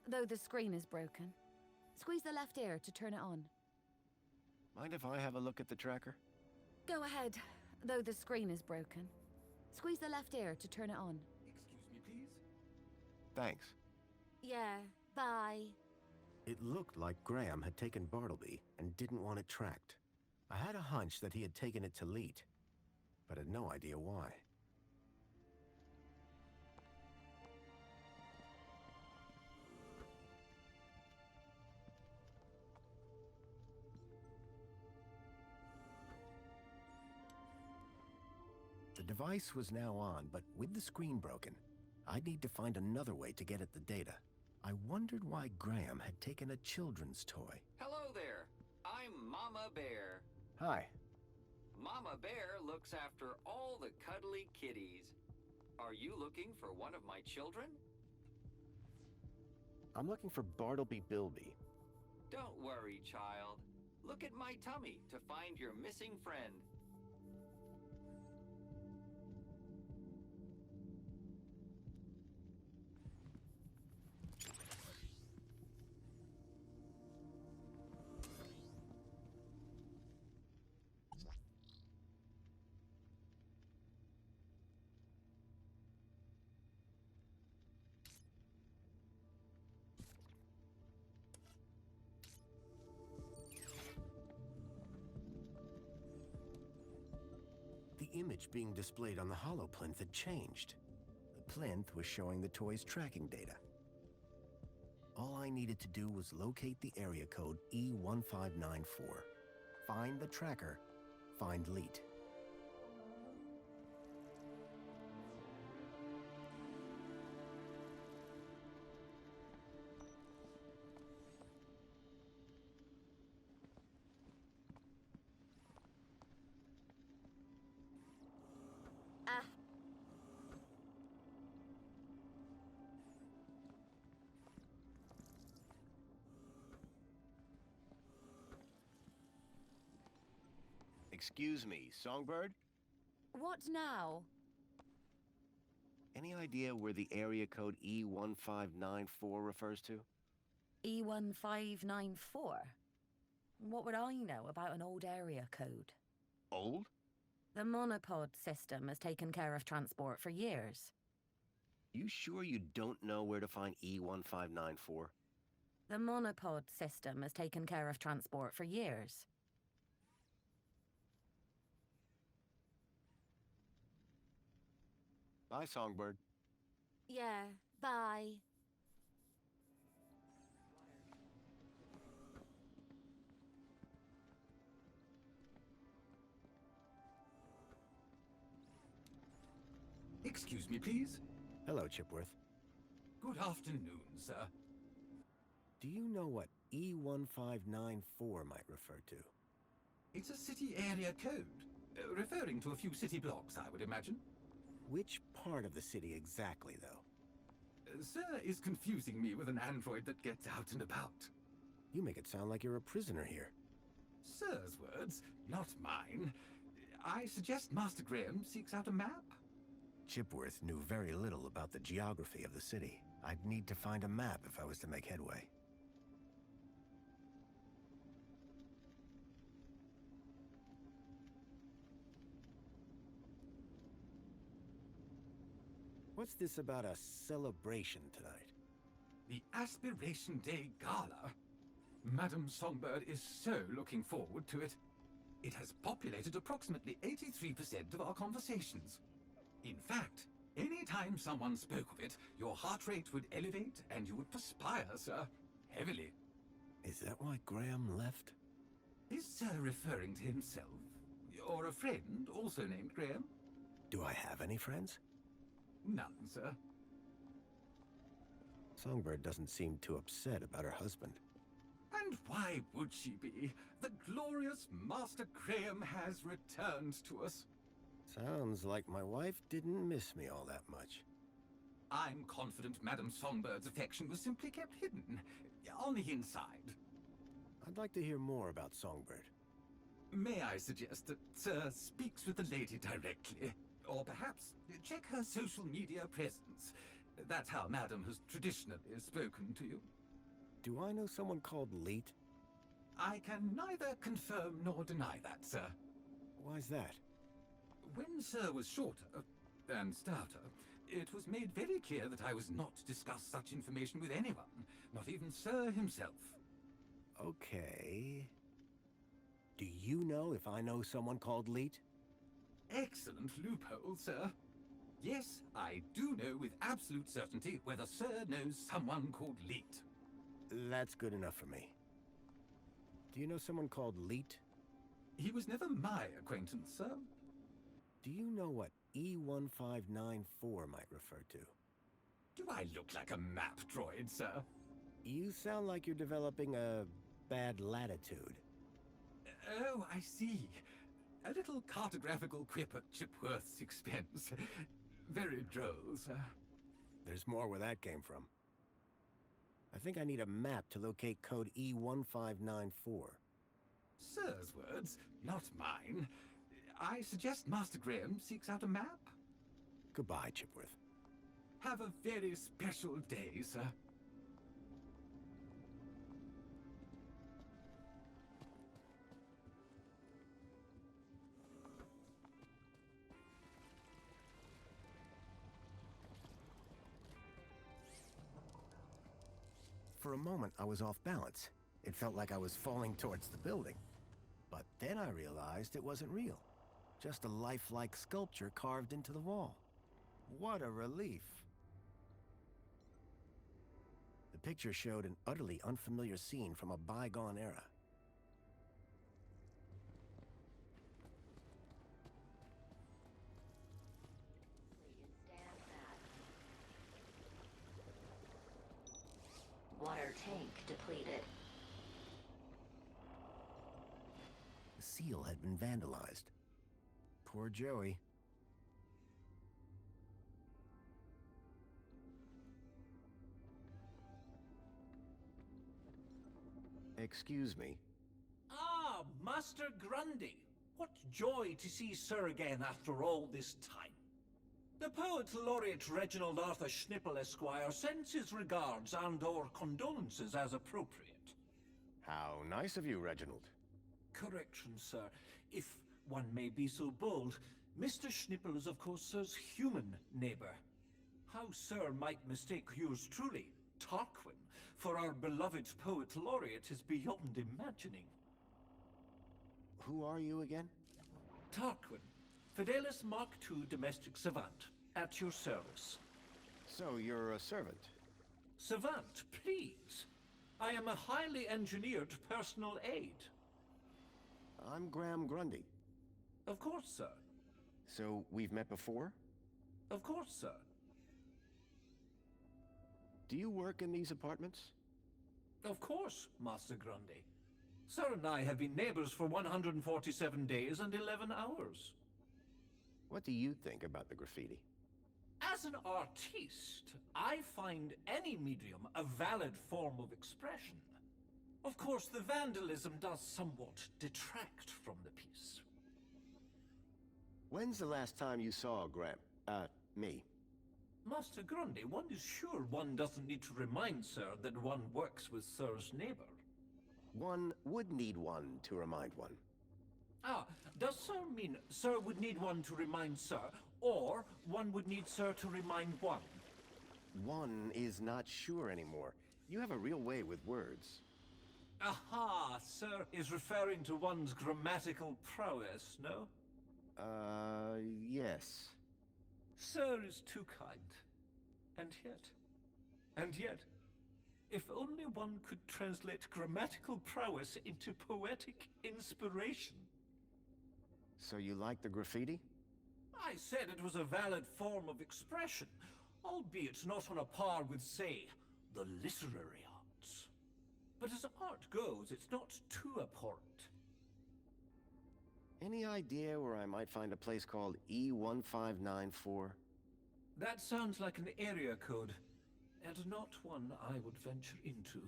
though the screen is broken. Squeeze the left ear to turn it on. Mind if I have a look at the tracker? Go ahead, though the screen is broken. Squeeze the left ear to turn it on. Excuse me, please. Thanks. Yeah, bye. It looked like Graham had taken Bartleby and didn't want it tracked. I had a hunch that he had taken it to Leet, but had no idea why. The device was now on, but with the screen broken, I'd need to find another way to get at the data. I wondered why Graham had taken a children's toy. Hello there. I'm Mama Bear. Hi. Mama Bear looks after all the cuddly kitties. Are you looking for one of my children? I'm looking for Bartleby Bilby. Don't worry, child. Look at my tummy to find your missing friend. The image being displayed on the holoplinth had changed. The plinth was showing the toy's tracking data. All I needed to do was locate the area code E1594. Find the tracker, find Leet. Excuse me, Songbird? What now? Any idea where the area code E1594 refers to? E1594? What would I know about an old area code? Old? The monopod system has taken care of transport for years. You sure you don't know where to find E1594? The monopod system has taken care of transport for years. Bye, Songbird. Yeah, bye. Excuse me, please. Hello, Chipworth. Good afternoon, sir. Do you know what E1594 might refer to? It's a city area code, referring to a few city blocks, I would imagine. Which part of the city exactly, though? Sir is confusing me with an android that gets out and about. You make it sound like you're a prisoner here. Sir's words, not mine. I suggest Master Graham seeks out a map. Chipworth knew very little about the geography of the city. I'd need to find a map if I was to make headway. What's this about a celebration tonight? The Aspiration Day Gala. Madam Songbird is so looking forward to it. It has populated approximately 83% of our conversations. In fact, any time someone spoke of it, your heart rate would elevate and you would perspire, sir. Heavily. Is that why Graham left? Is Sir referring to himself? Or a friend, also named Graham? Do I have any friends? None, sir. Songbird doesn't seem too upset about her husband. And why would she be? The glorious Master Graham has returned to us. Sounds like my wife didn't miss me all that much. I'm confident Madame Songbird's affection was simply kept hidden, on the inside. I'd like to hear more about Songbird. May I suggest that Sir speaks with the lady directly? Or perhaps check her social media presence. That's how Madame has traditionally spoken to you. Do I know someone called Leet? I can neither confirm nor deny that, sir. Why's that? When Sir was shorter and stouter, it was made very clear that I was not to discuss such information with anyone, not even Sir himself. Okay. Do you know if I know someone called Leet? Excellent loophole, sir. Yes, I do know with absolute certainty whether Sir knows someone called Leet. That's good enough for me. Do you know someone called Leet? He was never my acquaintance, sir. Do you know what E1594 might refer to? Do I look like a map droid, sir? You sound like you're developing a bad latitude. Oh, I see. A little cartographical quip at Chipworth's expense. Very droll, sir. There's more where that came from. I think I need a map to locate code E1594. Sir's words, not mine. I suggest Master Graham seeks out a map. Goodbye, Chipworth. Have a very special day, sir. For a moment, I was off balance. It felt like I was falling towards the building. But then I realized it wasn't real. Just a lifelike sculpture carved into the wall. What a relief. The picture showed an utterly unfamiliar scene from a bygone era. Water tank depleted. The seal had been vandalized. Poor Joey. Excuse me. Ah, Master Grundy. What joy to see Sir again after all this time. The Poet Laureate Reginald Arthur Schnipple, Esquire, sends his regards and/or condolences as appropriate. How nice of you, Reginald. Correction, sir. If one may be so bold, Mr. Schnipple is of course Sir's human neighbor. How Sir might mistake yours truly, Tarquin, for our beloved Poet Laureate is beyond imagining. Who are you again? Tarquin, Fidelis Mark II domestic savant, at your service. So you're a servant. Savant, please. I am a highly engineered personal aid. I'm Graham Grundy. Of course, sir. So we've met before? Of course, sir. Do you work in these apartments? Of course, Master Grundy. Sir and I have been neighbors for 147 days and 11 hours. What do you think about the graffiti? As an artiste, I find any medium a valid form of expression. Of course, the vandalism does somewhat detract from the piece. When's the last time you saw me? Master Grundy, one is sure one doesn't need to remind Sir that one works with Sir's neighbor. One would need one to remind one. Ah, does Sir mean Sir would need one to remind Sir, or one would need Sir to remind one? One is not sure anymore. You have a real way with words. Aha, Sir is referring to one's grammatical prowess, no? Yes. Sir is too kind. And yet, if only one could translate grammatical prowess into poetic inspiration. So you like the graffiti? I said it was a valid form of expression, albeit not on a par with, say, the literary arts. But as art goes, it's not too abhorrent. Any idea where I might find a place called E1594? That sounds like an area code, and not one I would venture into.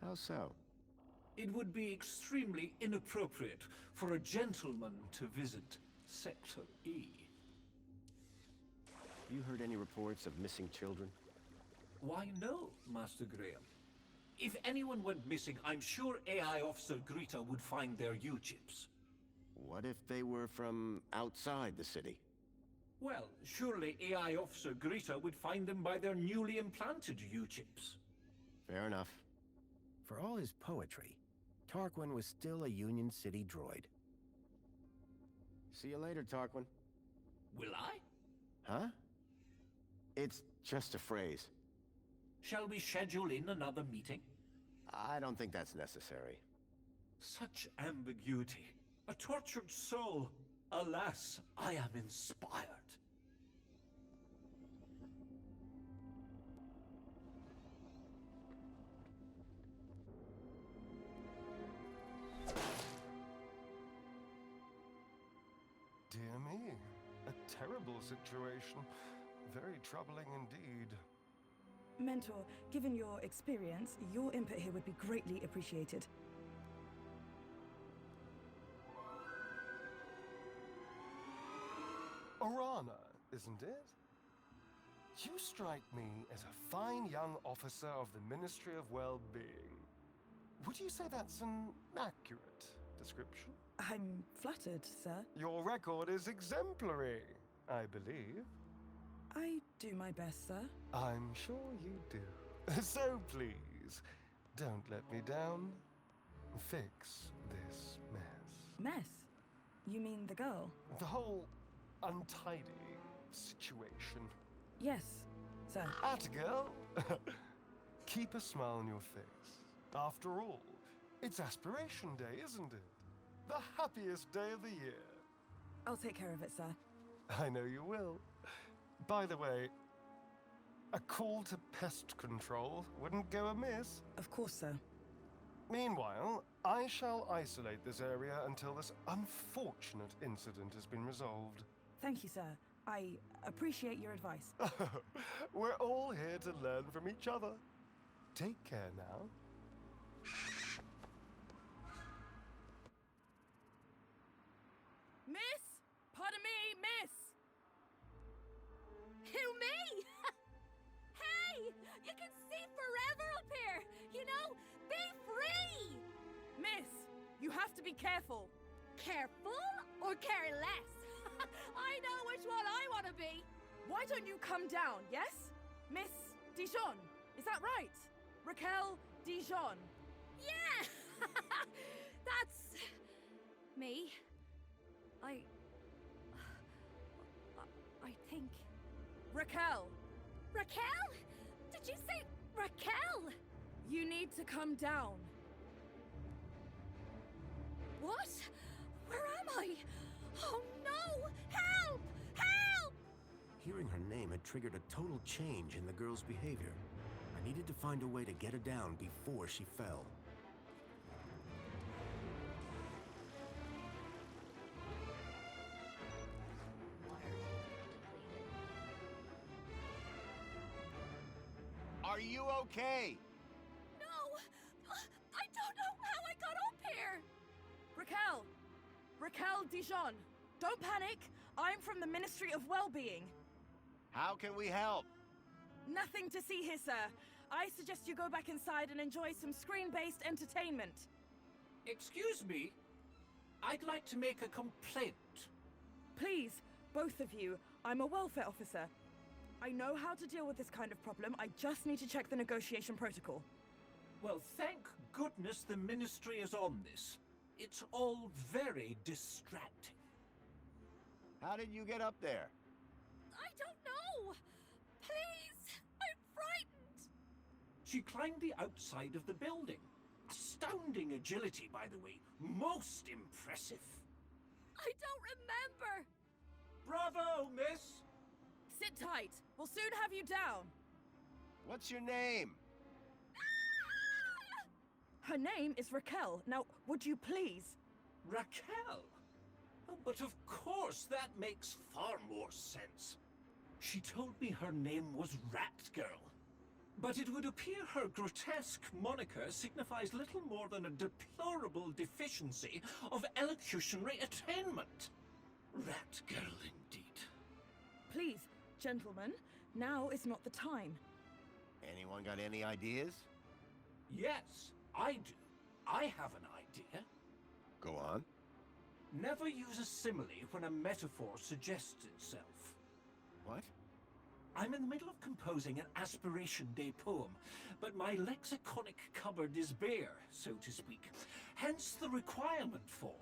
How so? It would be extremely inappropriate for a gentleman to visit Sector E. You heard any reports of missing children? Why no, Master Graham. If anyone went missing, I'm sure AI Officer Greta would find their U-chips. What if they were from outside the city? Well, surely AI Officer Greta would find them by their newly implanted U-chips. Fair enough. For all his poetry, Tarquin was still a Union City droid. See you later, Tarquin. Will I? Huh? It's just a phrase. Shall we schedule in another meeting? I don't think that's necessary. Such ambiguity. A tortured soul. Alas, I am inspired. Dear me, a terrible situation. Very troubling indeed. Mentor, given your experience, your input here would be greatly appreciated. Orana, isn't it? You strike me as a fine young officer of the Ministry of Well-Being. Would you say that's an accurate description? I'm flattered, sir. Your record is exemplary, I believe. I do my best, sir. I'm sure you do. So please, don't let me down. Fix this mess. Mess? You mean the girl? The whole untidy situation. Yes, sir. Girl. Keep a smile on your face. After all, it's Aspiration Day, isn't it? The happiest day of the year. I'll take care of it, sir. I know you will. By the way, a call to pest control wouldn't go amiss. Of course, sir. Meanwhile, I shall isolate this area until this unfortunate incident has been resolved. Thank you, sir. I appreciate your advice. We're all here to learn from each other. Take care now. Miss? Pardon me, miss! Who, me? Hey! You can see forever up here! You know, be free! Miss, you have to be careful. Careful or careless? I know which one I want to be! Why don't you come down, yes? Miss Dijon, is that right? Raquel Dijon. Yeah! That's... me. I think... Raquel, Raquel? Did you say Raquel? you need to come down. What? Where am I? Oh no! Help! Help! Hearing her name had triggered a total change in the girl's behavior. I needed to find a way to get her down before she fell. Are you okay? No! I don't know how I got up here! Raquel Dijon, don't panic. I'm from the Ministry of Well-Being. How can we help? Nothing to see here, sir. I suggest you go back inside and enjoy some screen-based entertainment. Excuse me? I'd like to make a complaint. Please, both of you, I'm a welfare officer. I know how to deal with this kind of problem. I just need to check the negotiation protocol. Well, thank goodness the Ministry is on this. It's all very distracting. How did you get up there? I don't know! Please! I'm frightened! She climbed the outside of the building. Astounding agility, by the way. Most impressive. I don't remember! Bravo, miss! Sit tight. We'll soon have you down. What's your name? Her name is Raquel. Now, would you please? Raquel? Oh, but of course, that makes far more sense. She told me her name was Rat Girl. But it would appear her grotesque moniker signifies little more than a deplorable deficiency of elocutionary attainment. Rat Girl, indeed. Please, gentlemen, now is not the time. Anyone got any ideas? Yes, I do. I have an idea. Go on. Never use a simile when a metaphor suggests itself. What? I'm in the middle of composing an Aspiration Day poem, but my lexiconic cupboard is bare, so to speak. Hence the requirement for...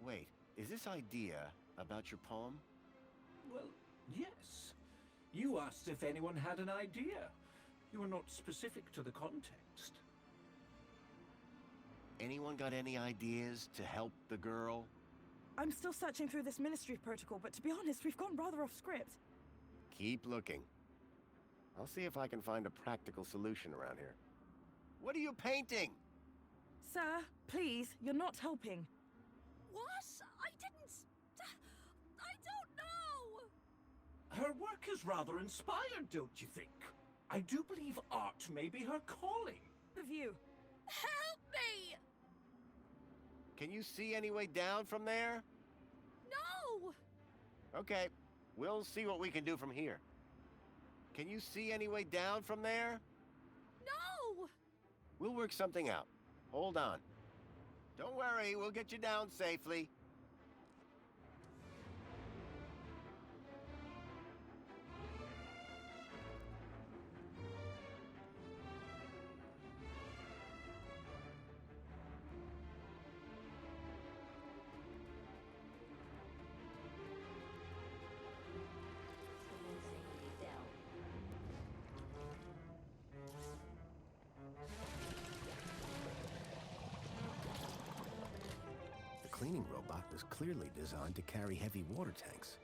Wait, is this idea about your poem? Well, yes. You asked if anyone had an idea. You were not specific to the context. Anyone got any ideas to help the girl? I'm still searching through this ministry protocol, but to be honest, we've gone rather off script. Keep looking. I'll see if I can find a practical solution around here. What are you painting? Sir, please, you're not helping. What? I didn't... I don't know! Her work is rather inspired, don't you think? I do believe art may be her calling. Of you. Help me! Can you see any way down from there? No! Okay, we'll see what we can do from here. Can you see any way down from there? No! We'll work something out. Hold on. Don't worry, we'll get you down safely. The cleaning robot was clearly designed to carry heavy water tanks.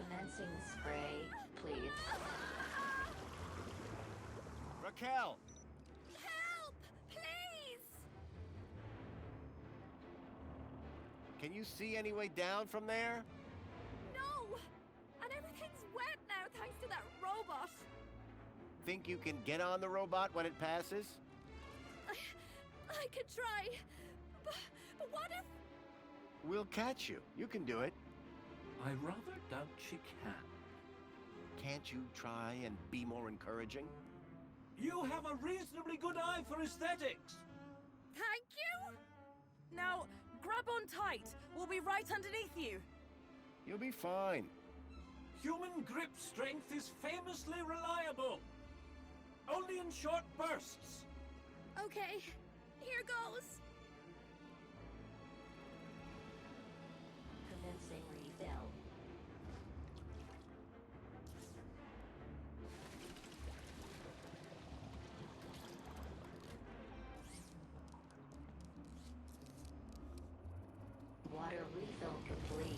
Commencing spray, please. Raquel! Help! Please! Can you see any way down from there? No! And everything's wet now thanks to that robot. Think you can get on the robot when it passes? I could try. But what if... We'll catch you. You can do it. I rather doubt she can. Can't you try and be more encouraging? You have a reasonably good eye for aesthetics. Thank you? Now, grab on tight. We'll be right underneath you. You'll be fine. Human grip strength is famously reliable. Only in short bursts. Okay, here goes. Commencing refill. Water refill complete.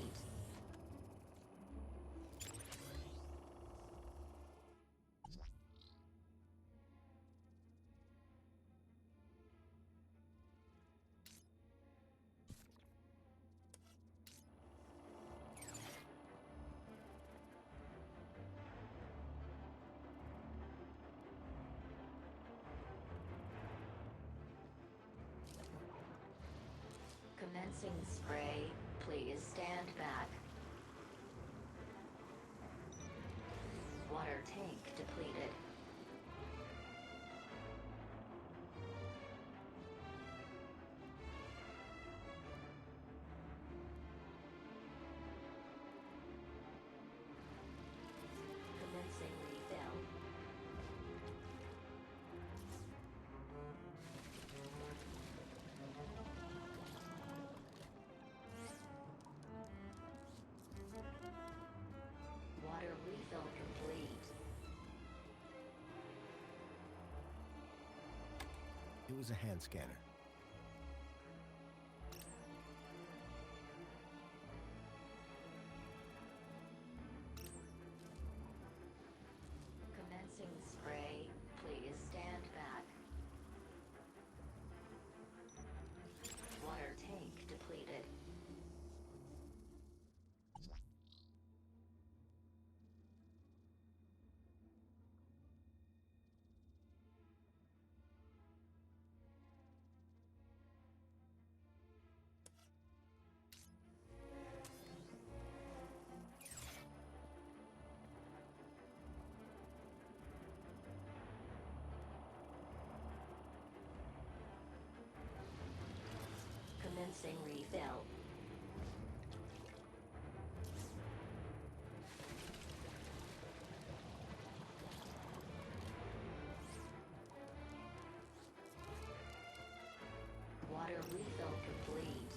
Commencing spray. Please stand back. Water tank depleted. It was a hand scanner. Commencing spray. Please stand back. Water tank depleted. Commencing refill. Water refill complete.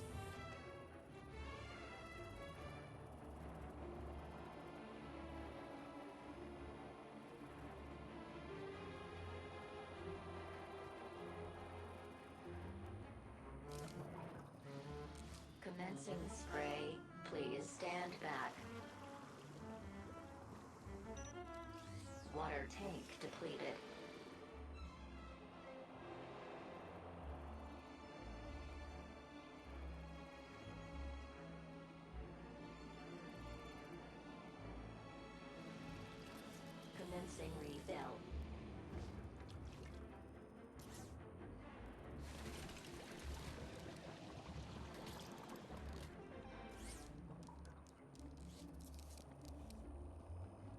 Commencing spray. Please stand back. Water tank depleted. Commencing refill.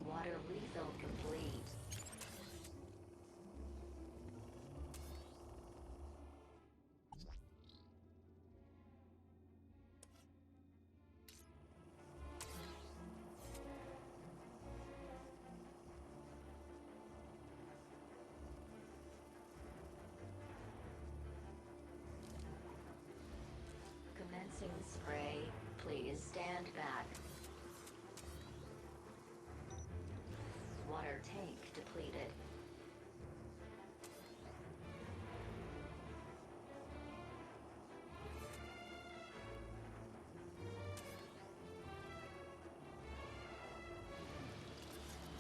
Water refill complete. Commencing spray. Please stand back. Water tank depleted.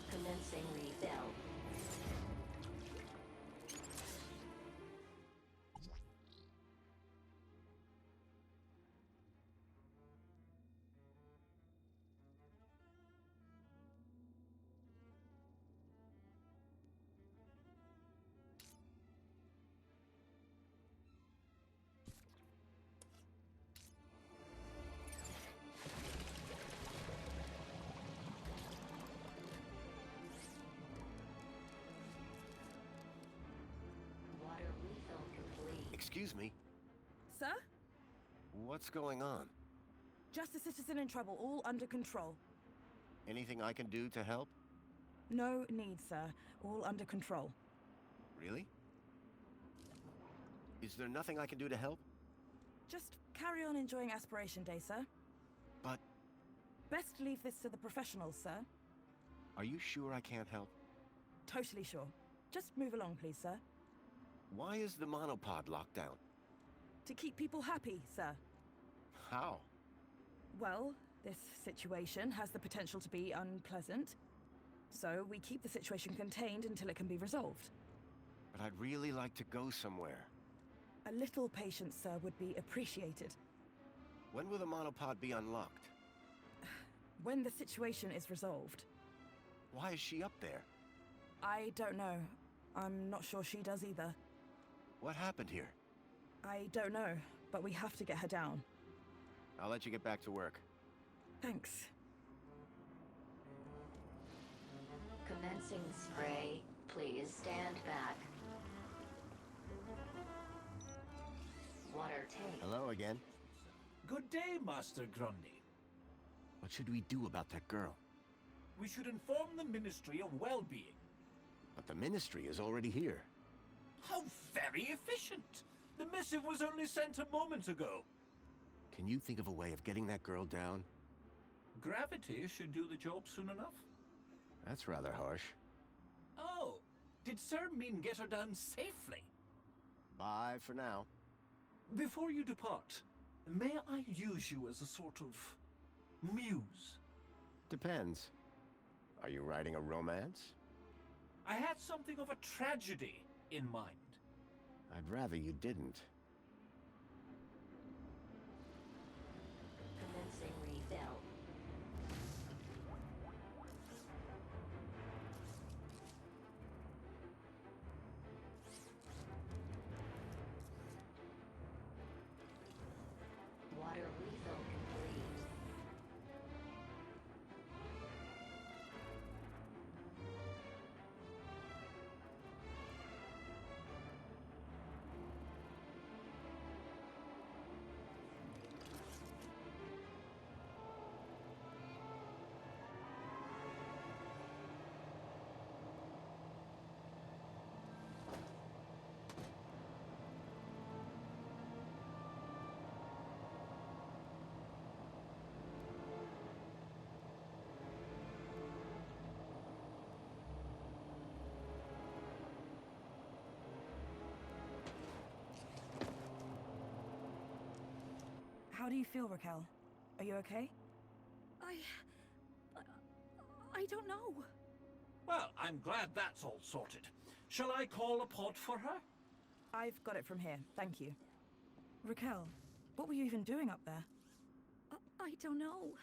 Commencing refill. Water refill complete. Excuse me. Sir? What's going on? Just a citizen in trouble, all under control. Anything I can do to help? No need, sir. All under control. Really? Is there nothing I can do to help? Just carry on enjoying Aspiration Day, sir. But Best leave this to the professionals, sir. are you sure I can't help? Totally sure. Just move along, please, sir. Why is the monopod locked down? To keep people happy, sir. How? Well, this situation has the potential to be unpleasant. So we keep the situation contained until it can be resolved. But I'd really like to go somewhere. A little patience, sir, would be appreciated. When will the monopod be unlocked? When the situation is resolved. Why is she up there? I don't know. I'm not sure she does either. What happened here? I don't know, but we have to get her down. I'll let you get back to work. Thanks. Commencing spray. Please stand back. Water tank. Hello again. Good day, Master Grundy. What should we do about that girl? We should inform the Ministry of Well-Being. But the Ministry is already here. How very efficient! The missive was only sent a moment ago. Can you think of a way of getting that girl down? Gravity should do the job soon enough. That's rather harsh. Oh, did Sir mean get her down safely? Bye for now. Before you depart, may I use you as a sort of muse? Depends. Are you writing a romance? I had something of a tragedy in mind. I'd rather you didn't. Commencing refill. Water refill complete. How do you feel, Raquel? Are you okay? I don't know. Well, I'm glad that's all sorted. Shall I call a pod for her? I've got it from here, thank you. Raquel, what were you even doing up there? I don't know.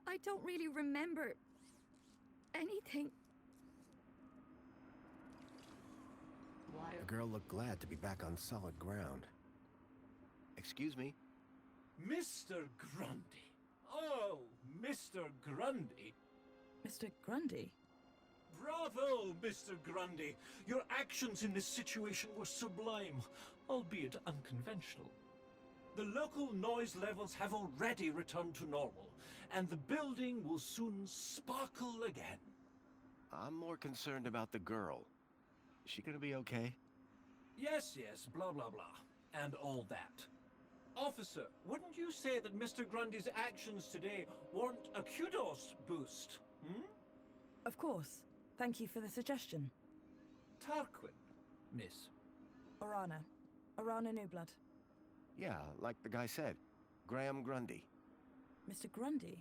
I don't really remember anything. The girl looked glad to be back on solid ground. Excuse me? Mr. Grundy. Oh, Mr. Grundy. Mr. Grundy? Bravo, Mr. Grundy. Your actions in this situation were sublime, albeit unconventional. The local noise levels have already returned to normal, and the building will soon sparkle again. I'm more concerned about the girl. Is she gonna be okay? Yes, blah, blah, blah, and all that. Officer, wouldn't you say that Mr. Grundy's actions today warrant a kudos boost, hmm? Of course. Thank you for the suggestion. Tarquin, miss. Orana. Orana Newblood. Yeah, like the guy said. Graham Grundy. Mr. Grundy?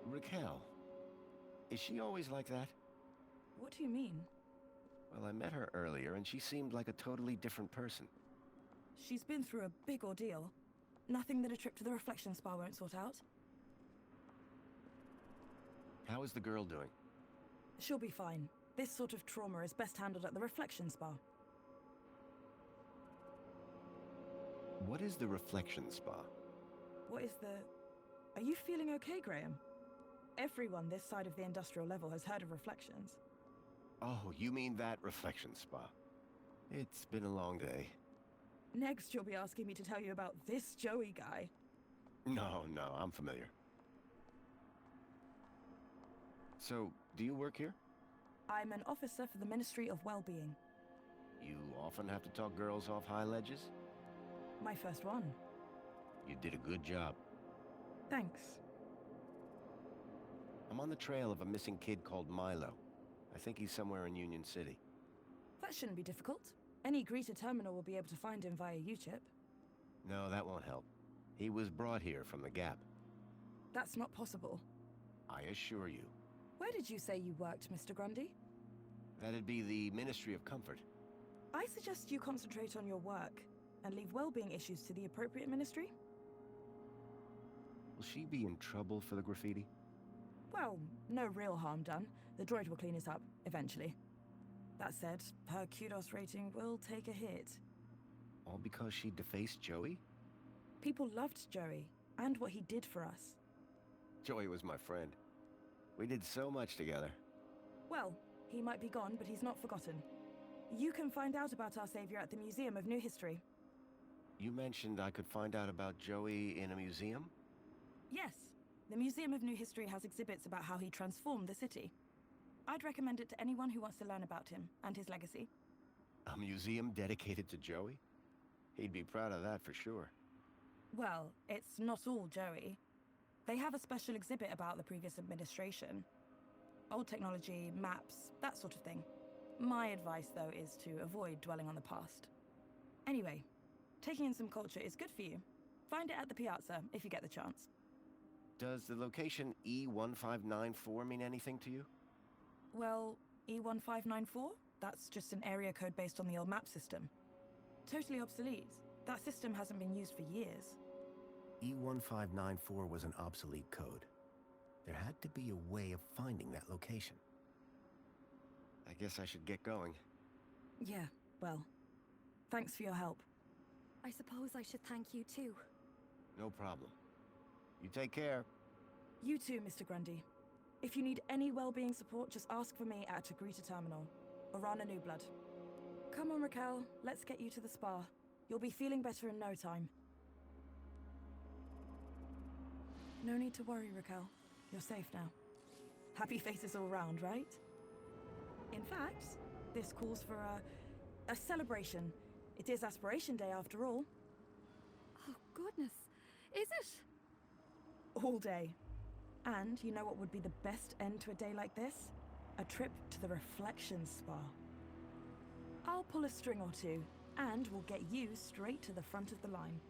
Raquel. Is she always like that? What do you mean? Well, I met her earlier, and she seemed like a totally different person. She's been through a big ordeal. Nothing that a trip to the reflection spa won't sort out. How is the girl doing? She'll be fine. This sort of trauma is best handled at the reflection spa. What is the reflection spa? What is the... Are you feeling okay, Graham? Everyone this side of the industrial level has heard of reflections. Oh, you mean that reflection spa. It's been a long day. Next, you'll be asking me to tell you about this Joey guy. No, I'm familiar. So, do you work here? I'm an officer for the Ministry of Well-Being. You often have to talk girls off high ledges? My first one. You did a good job. Thanks. I'm on the trail of a missing kid called Milo. I think he's somewhere in Union City. That shouldn't be difficult. Any greeter terminal will be able to find him via U-chip. No, that won't help. He was brought here from the Gap. That's not possible. I assure you. Where did you say you worked, Mr. Grundy? That'd be the Ministry of Comfort. I suggest you concentrate on your work and leave well-being issues to the appropriate ministry. Will she be in trouble for the graffiti? Well, no real harm done. The droid will clean it up, eventually. That said, her kudos rating will take a hit. All because she defaced Joey? People loved Joey, and what he did for us. Joey was my friend. We did so much together. Well, he might be gone, but he's not forgotten. You can find out about our savior at the Museum of New History. You mentioned I could find out about Joey in a museum? Yes. The Museum of New History has exhibits about how he transformed the city. I'd recommend it to anyone who wants to learn about him and his legacy. A museum dedicated to Joey? He'd be proud of that for sure. Well, it's not all Joey. They have a special exhibit about the previous administration. Old technology, maps, that sort of thing. My advice, though, is to avoid dwelling on the past. Anyway, taking in some culture is good for you. Find it at the piazza if you get the chance. Does the location E1594 mean anything to you? Well, E1594? That's just an area code based on the old map system. Totally obsolete. That system hasn't been used for years. E1594 was an obsolete code. There had to be a way of finding that location. I guess I should get going. Yeah, well, thanks for your help. I suppose I should thank you too. No problem. You take care. You too, Mr. Grundy. If you need any well-being support, just ask for me at Agrita Terminal, or Rana New Blood. Come on, Raquel, let's get you to the spa. You'll be feeling better in no time. No need to worry, Raquel. You're safe now. Happy faces all round, right? In fact, this calls for a celebration. It is Aspiration Day after all. Oh, goodness. Is it? All day. And you know what would be the best end to a day like this? A trip to the Reflection Spa. I'll pull a string or two, and we'll get you straight to the front of the line.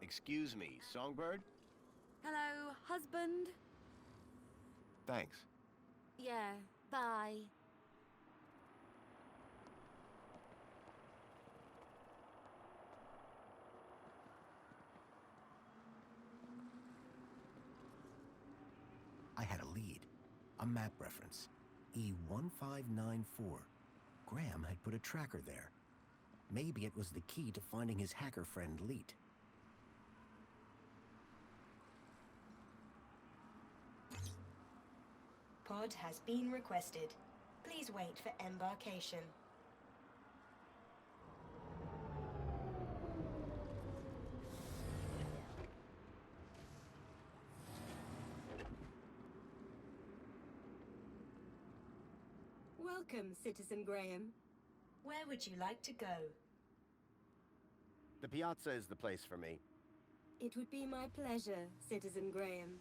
Excuse me, Songbird? Hello, husband? Thanks. Yeah, bye. I had a lead. A map reference. E1594. Graham had put a tracker there. Maybe it was the key to finding his hacker friend, Leet. Pod has been requested. Please wait for embarkation. Welcome, Citizen Graham. Where would you like to go? The piazza is the place for me. It would be my pleasure, Citizen Graham.